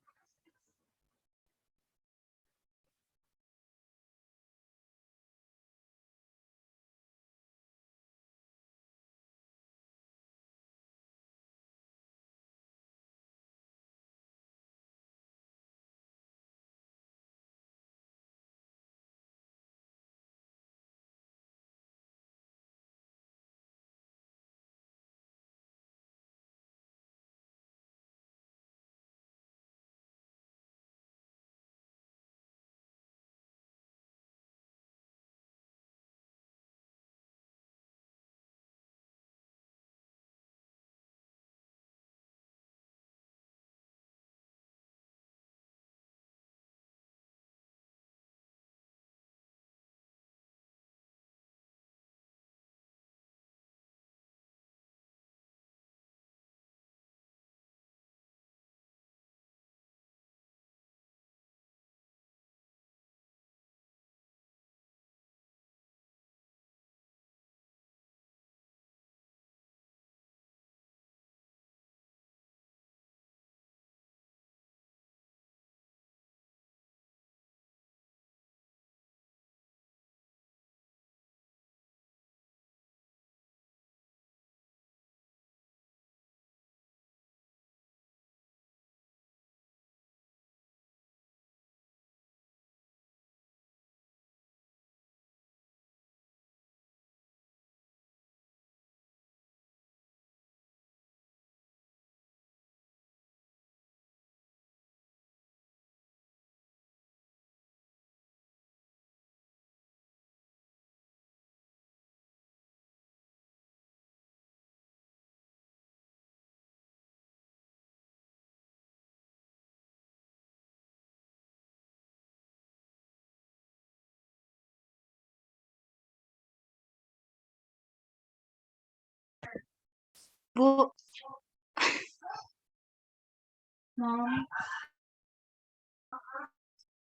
Bu,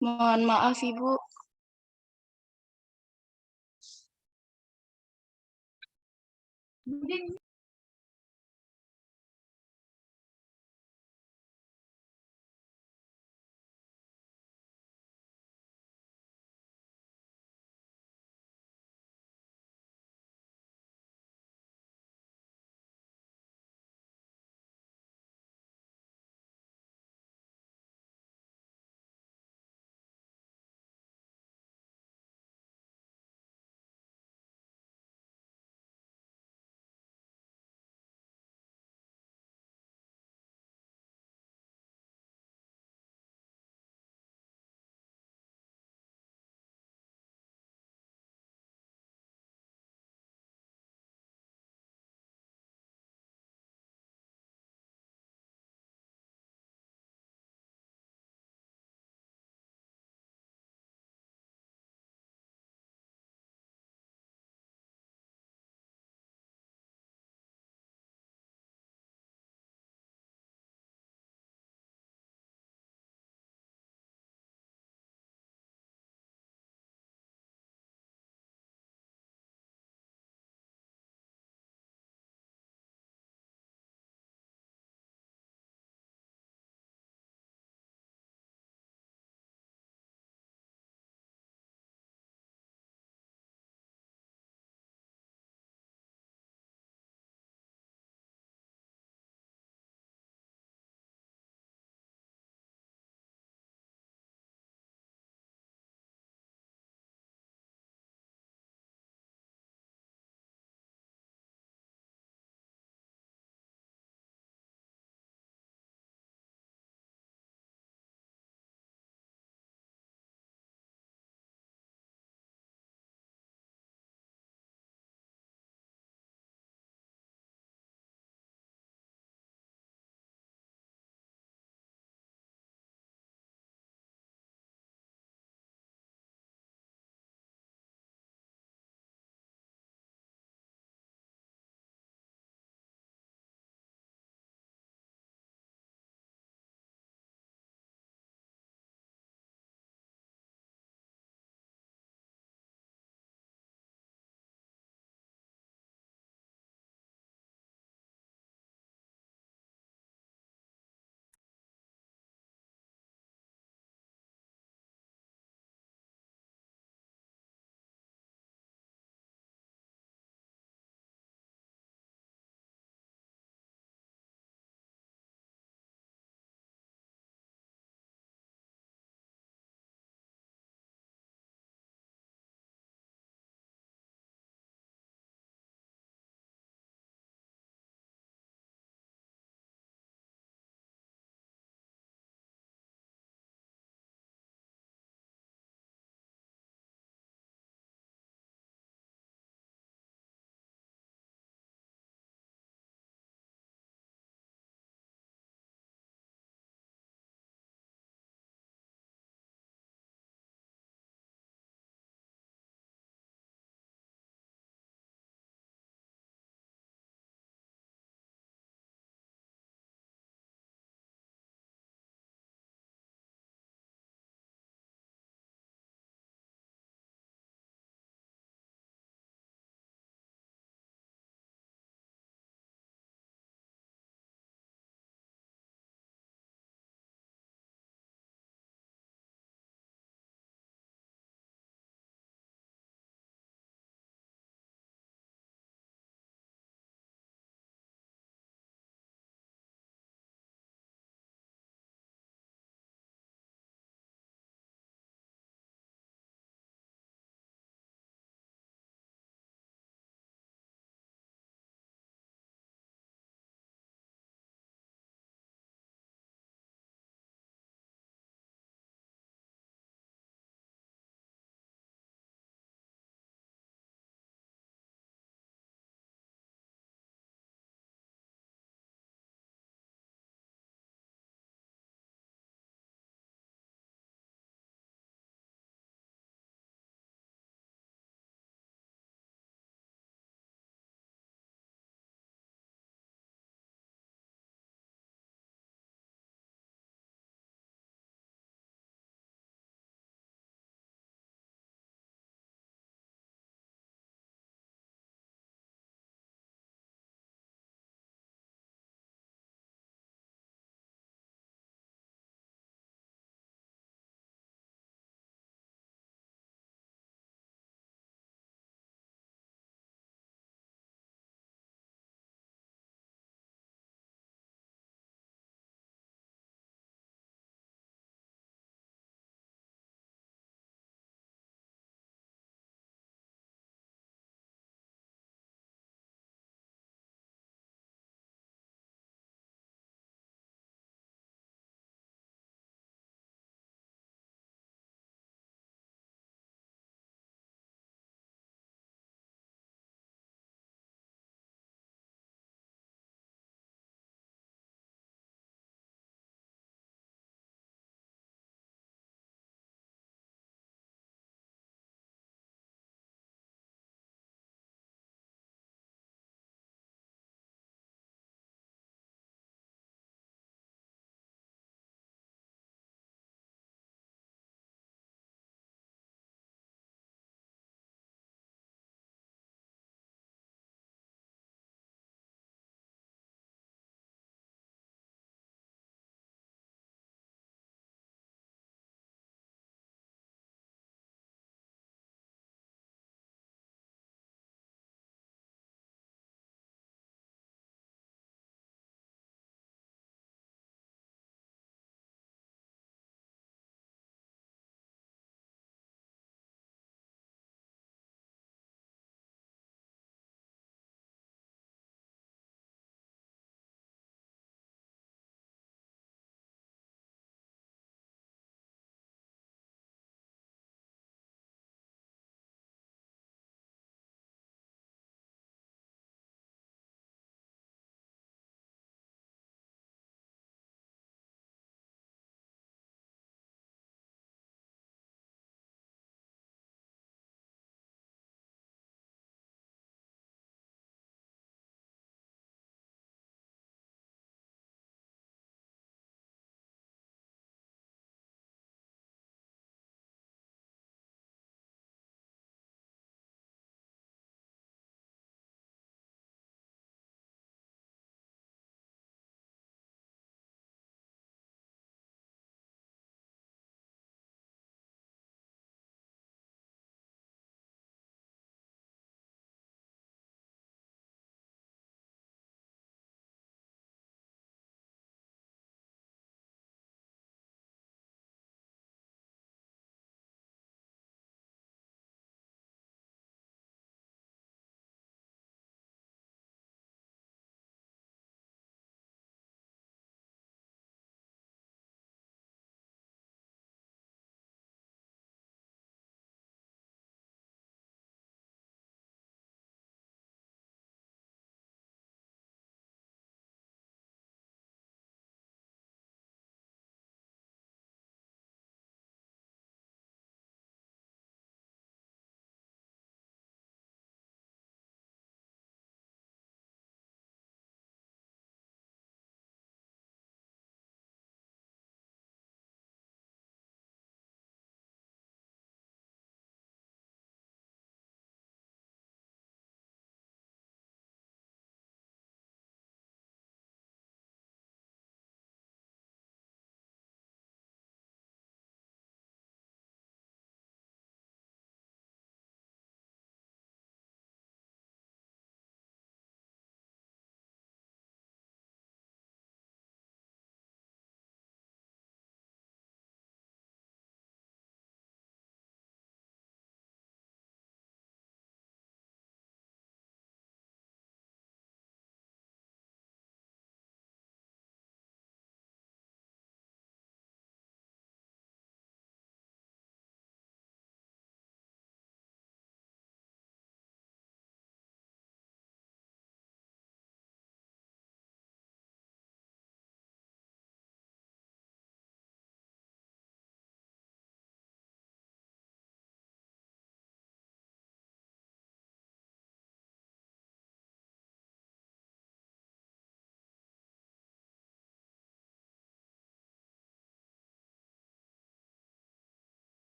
mohon maaf Ibu.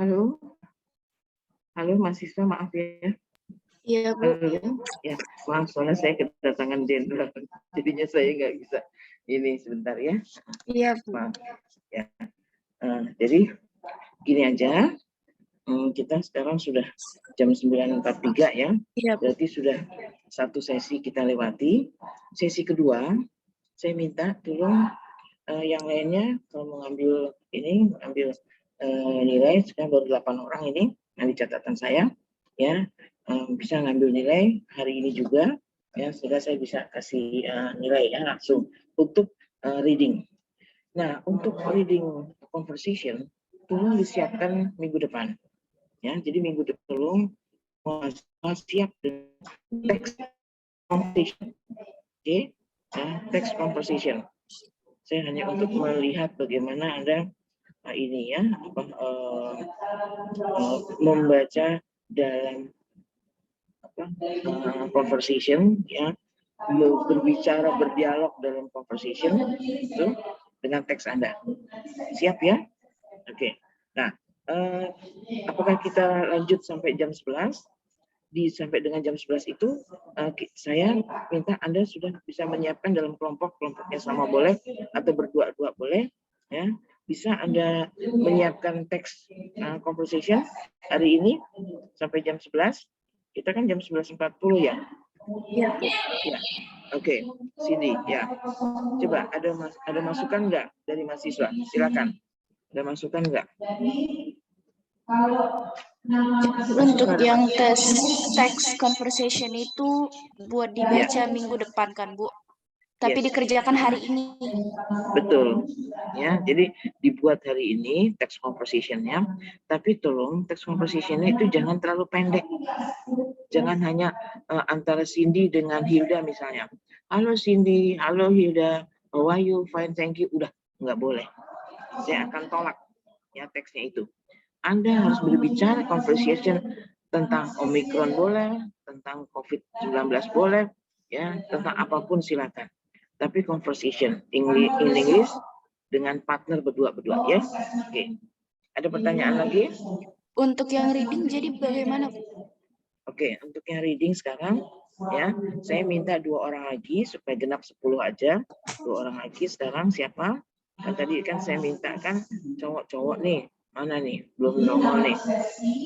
Halo, halo mahasiswa, maaf ya. Iya, Bu. Halo, ya, maaf soalnya saya kedatangan jenderal, jadinya saya nggak bisa ini sebentar ya. Iya, Bu. Maaf ya. Jadi gini aja, kita sekarang sudah jam 9.43 ya. Iya, Bu. Berarti sudah satu sesi kita lewati. Sesi kedua, saya minta tolong yang lainnya kalau mau ngambil ini, ambil nilai, sekarang baru 8 orang ini yang di catatan saya, ya bisa ngambil nilai hari ini juga, ya sehingga saya bisa kasih nilai ya langsung untuk reading. Nah untuk reading conversation tolong disiapkan minggu depan, ya jadi minggu depan tolong siap teks conversation, oke? Teks conversation. Saya hanya untuk melihat bagaimana Anda ini ya membaca dalam conversation ya, berbicara, berdialog dalam conversation itu dengan teks Anda. Siap ya? Oke. Nah, apakah kita lanjut sampai jam 11? Sampai dengan jam 11 itu saya minta Anda sudah bisa menyiapkan dalam kelompok-kelompoknya sama boleh atau berdua-dua boleh ya. Bisa Anda menyiapkan teks conversation hari ini sampai jam 11. Kita kan jam 11.40 ya. Iya. Ya. Oke, sini ya. Coba ada masukan enggak dari mahasiswa? Silakan. Ada masukan enggak? Untuk yang teks conversation itu buat dibaca minggu depan kan, Bu? Tapi dikerjakan hari ini. Betul. Ya, jadi dibuat hari ini teks conversation-nya, tapi tolong teks conversation-nya itu jangan terlalu pendek. Jangan hanya antara Cindy dengan Hilda misalnya. Halo Cindy, halo Hilda, how are you? Fine, thank you. Udah, nggak boleh. Saya akan tolak ya teksnya itu. Anda harus berbicara conversation tentang Omicron boleh, tentang COVID-19 boleh, ya tentang apapun silakan. Tapi conversation in English dengan partner berdua ya. Oke. Ada pertanyaan lagi? Untuk yang reading jadi bagaimana, Bu? Oke, untuk yang reading sekarang ya, saya minta 2 orang lagi supaya genap 10 aja. 2 orang lagi sekarang siapa? Kan tadi kan saya minta kan cowok-cowok nih. Mana nih? Belum nongol nih.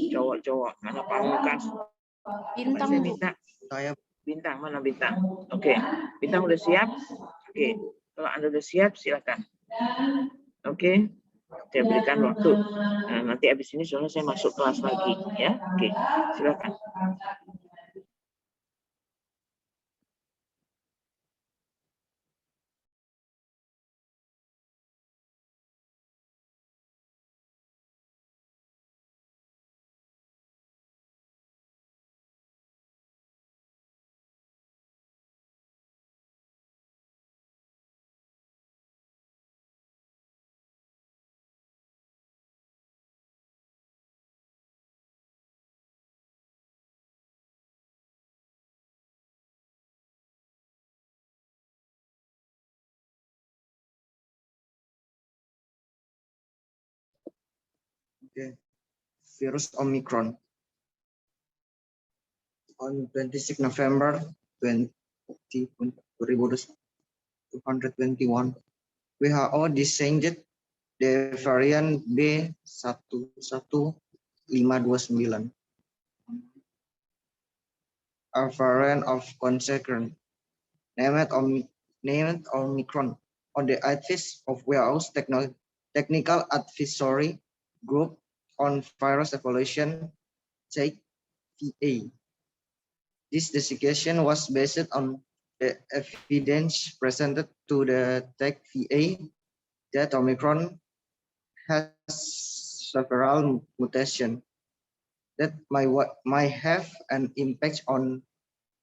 Cowok-cowok, mana Pamungkas? Bintang, saya minta saya Bintang, mana Bintang? Oke, Bintang udah siap? Oke, kalau Anda udah siap silakan. Oke, saya berikan waktu. Nah, nanti habis ini soalnya saya masuk kelas lagi ya. Oke, silakan. Okay. Virus Omicron. On 26 November 2021, WHO designated the variant B11529, a variant of concern named Omicron on the advice of WHO's technical advisory group on virus evolution, JVA. This designation was based on the evidence presented to the JVA that Omicron has several mutations that might have an impact on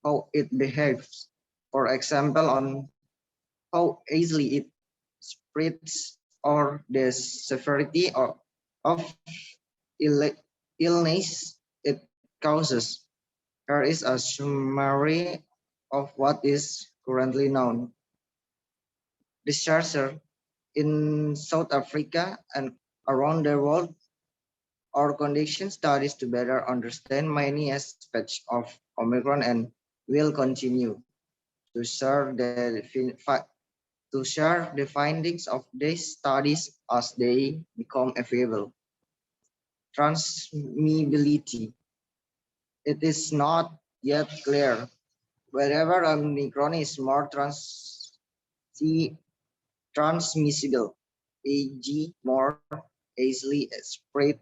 how it behaves. For example, on how easily it spreads or the severity of illness it causes. Here is a summary of what is currently known. Researchers in South Africa and around the world Our condition studies to better understand many aspects of Omicron and will continue to share the findings of these studies as they become available. Transmissibility. It is not yet clear whether Omicron is more transmissible, e.g., more easily spread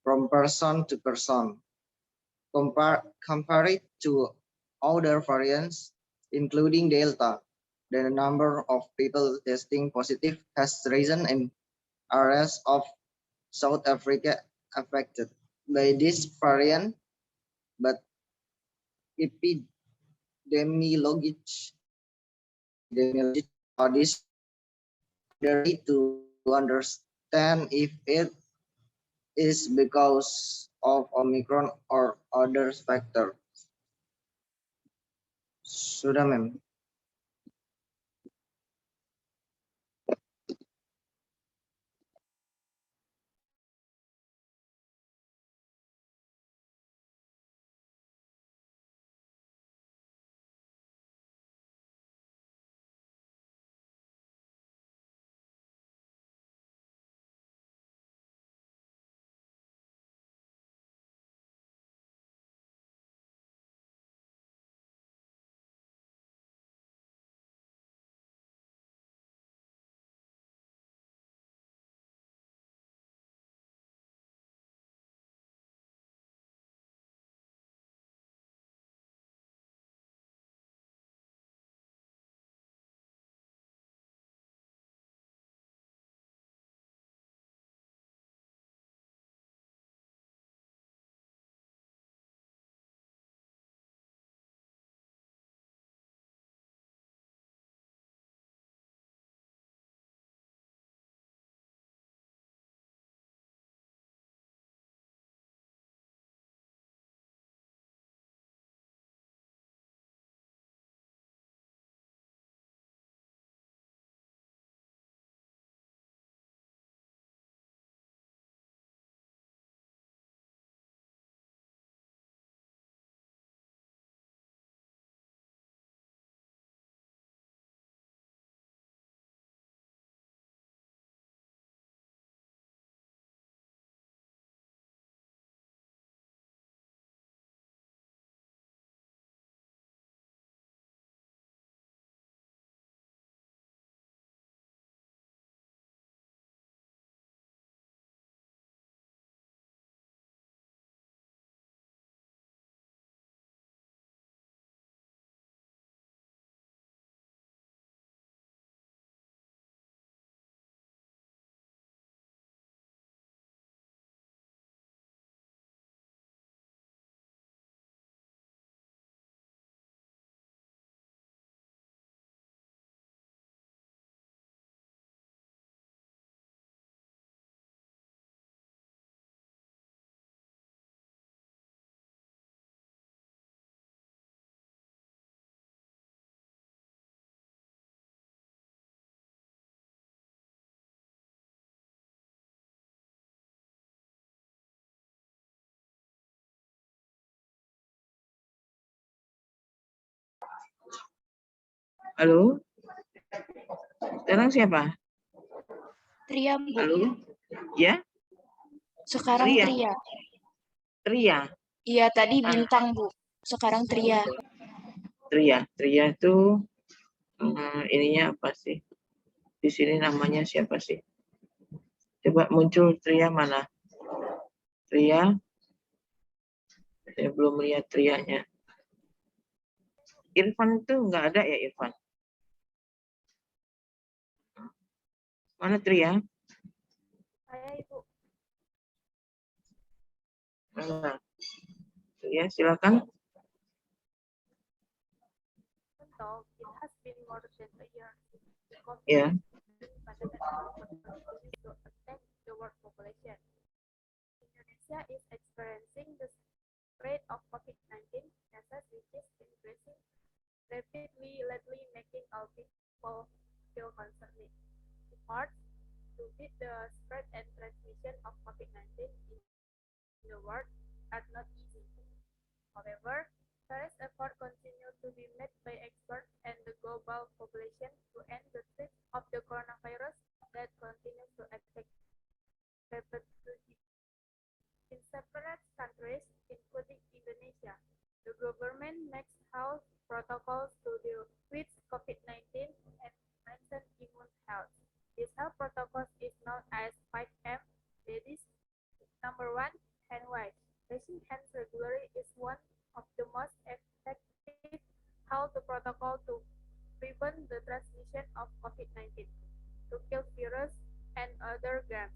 from person to person, compared to other variants, including Delta. The number of people testing positive has risen in areas of South Africa affected by this variant, but epidemiologists studies to understand if it is because of Omicron or other factor. Sudah, ma'am. Halo? Sekarang siapa? Tria, Bu. Halo? Ya? Sekarang Tria. Tria. Tria. Iya, tadi Bintang, Bu. Sekarang Tria. Tria itu ininya apa sih? Di sini namanya siapa sih? Coba muncul Tria mana? Tria. Saya belum lihat Trianya. Irfan itu nggak ada ya, Irfan? Mana Tria? Saya, Ibu. Mana? Ya, silakan. It has been more than a year since the Ya. pandemic continues to affect the world population. Indonesia is experiencing the spread of COVID-19 cases, which is increasing rapidly lately, making all people feel concerned. In March, to beat the spread and transmission of COVID-19 in in the world are not easy. However, various efforts continue to be made by experts and the global population to end the threat of the coronavirus that continues to affect rapidly in several countries, including Indonesia. The government makes health protocols to deal with COVID-19 and maintain immune health. This health protocol is known as 5M. That is, number 1, hand wash. Washing hands regularly is one of the most effective health protocol to prevent the transmission of COVID-19, to kill virus and other germs.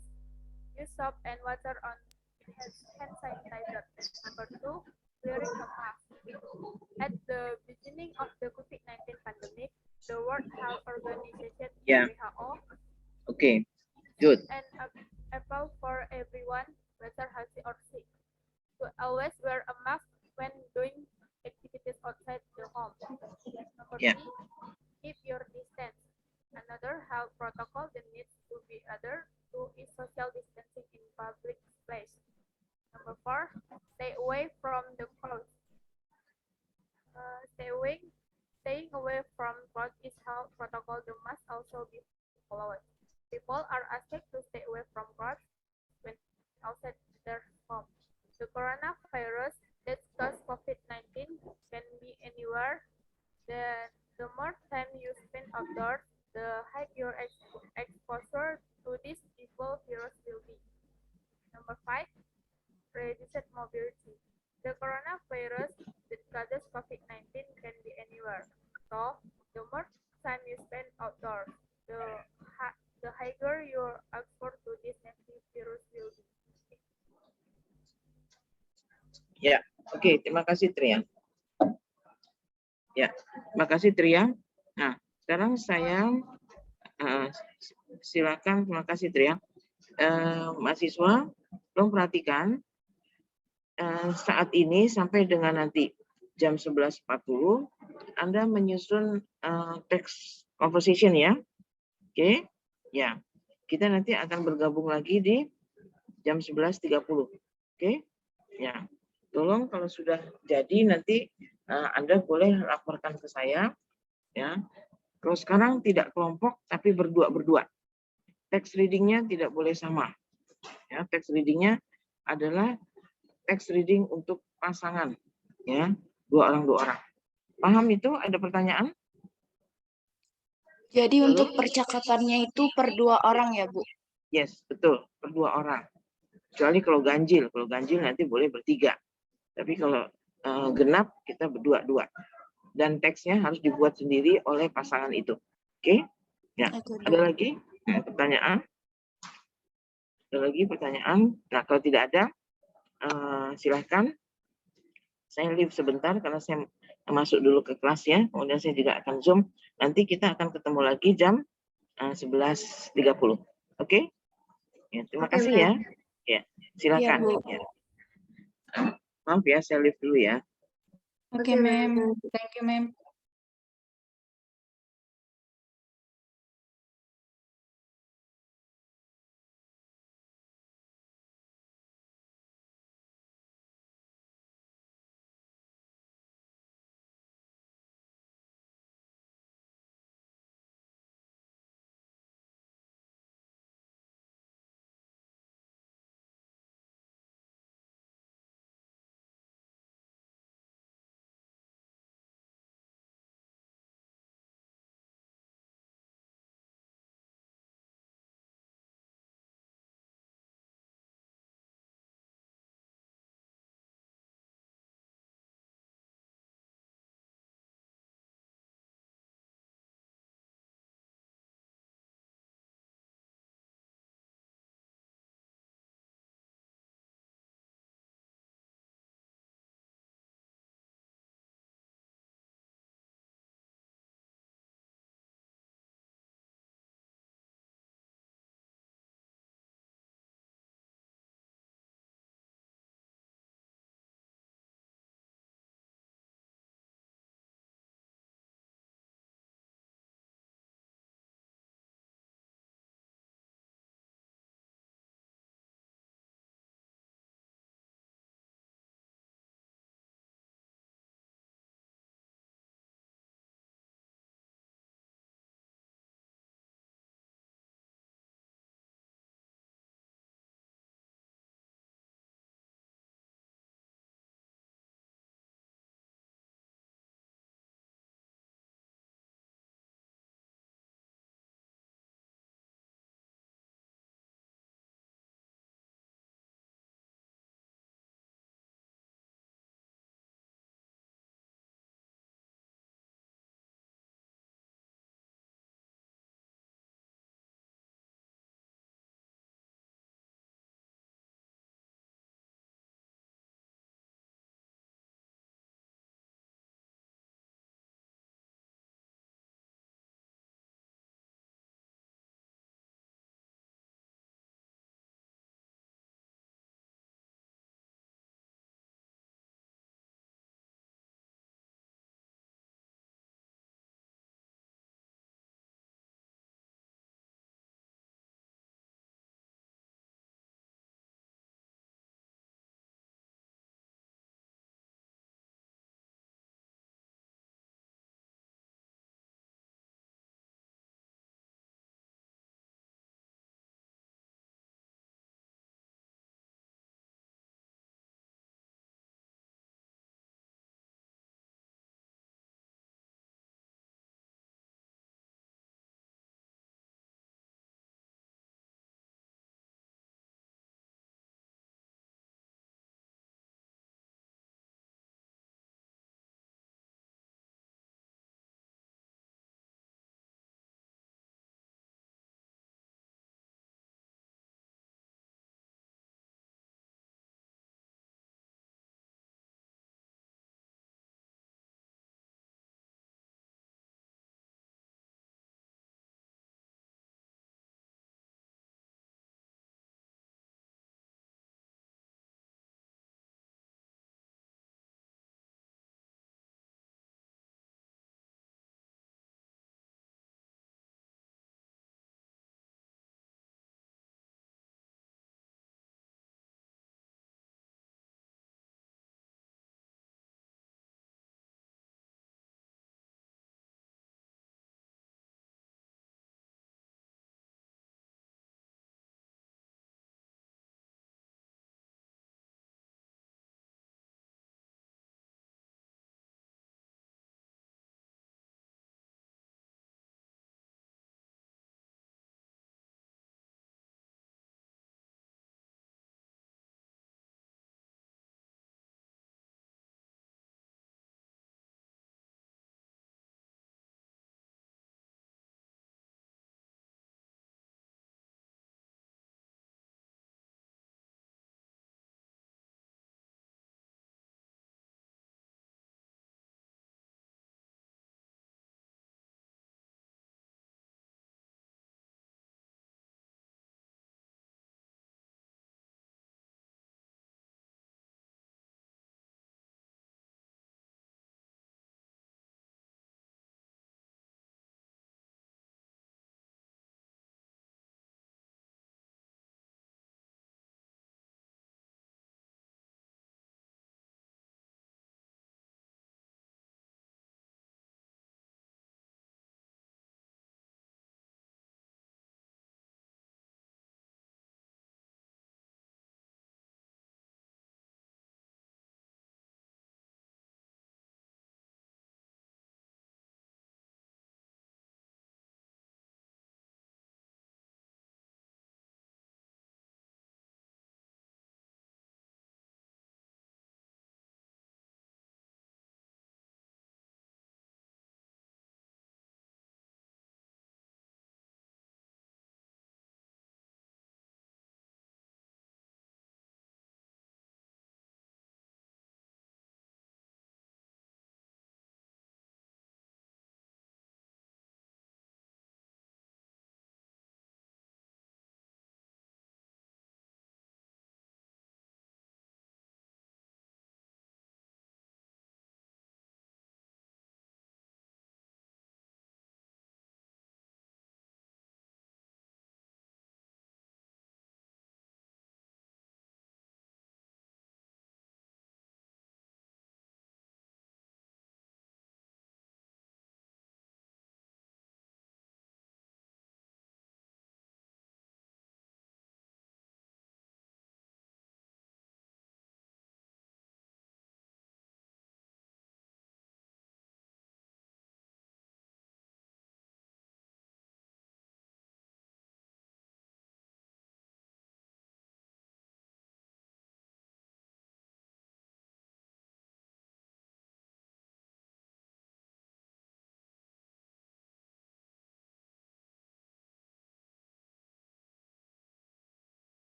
Use soap and water on hand sanitizer. Number 2, wearing a mask. At the beginning of the COVID-19 pandemic, the World Health Organization WHO Okay, good. an appeal for everyone, whether healthy or sick, to always wear a mask when doing activities outside the home. Number 3, keep your distance. Another health protocol that needs to be adhered to is social distancing in public place. Number 4, stay away from the crowd. Staying away from crowd is health protocol that must also be followed. People are asked to stay away from crowds when outside their home. The coronavirus that causes COVID-19 can be anywhere. The more time you spend outdoors, the higher your exposure to this evil virus will be. Number 5, reduced mobility. The coronavirus that causes COVID-19 can be anywhere. So, the more time you spend outdoors, the higher your exposure to this virus will be. Ya, oke, terima kasih Tria. Ya, terima kasih Tria. Nah, sekarang saya silakan, terima kasih Tria. Mahasiswa, tolong perhatikan saat ini sampai dengan nanti jam 11.40 Anda menyusun teks composition ya. Oke. Ya. Kita nanti akan bergabung lagi di jam 11.30. Oke. Ya. Tolong kalau sudah jadi nanti Anda boleh laporkan ke saya ya. Kalau sekarang tidak kelompok tapi berdua-berdua. Text reading-nya tidak boleh sama. Ya, text reading-nya adalah text reading untuk pasangan ya, 2 orang. Paham itu? Ada pertanyaan? Jadi untuk percakapannya itu per 2 orang ya, Bu? Yes, betul, per 2 orang. Kecuali kalau ganjil nanti boleh bertiga. Tapi kalau genap kita berdua-dua. Dan teksnya harus dibuat sendiri oleh pasangan itu. Oke? Ya. Ada lagi pertanyaan? Ada lagi pertanyaan? Nah, kalau tidak ada, silahkan. Saya leave sebentar karena saya masuk dulu ke kelas ya. Kemudian saya juga akan Zoom. Nanti kita akan ketemu lagi jam 11.30. Oke? Ya, terima kasih ya. Ya, silakan. Ya. Maaf ya, saya leave dulu ya. Oke, ma'am. Thank you, ma'am.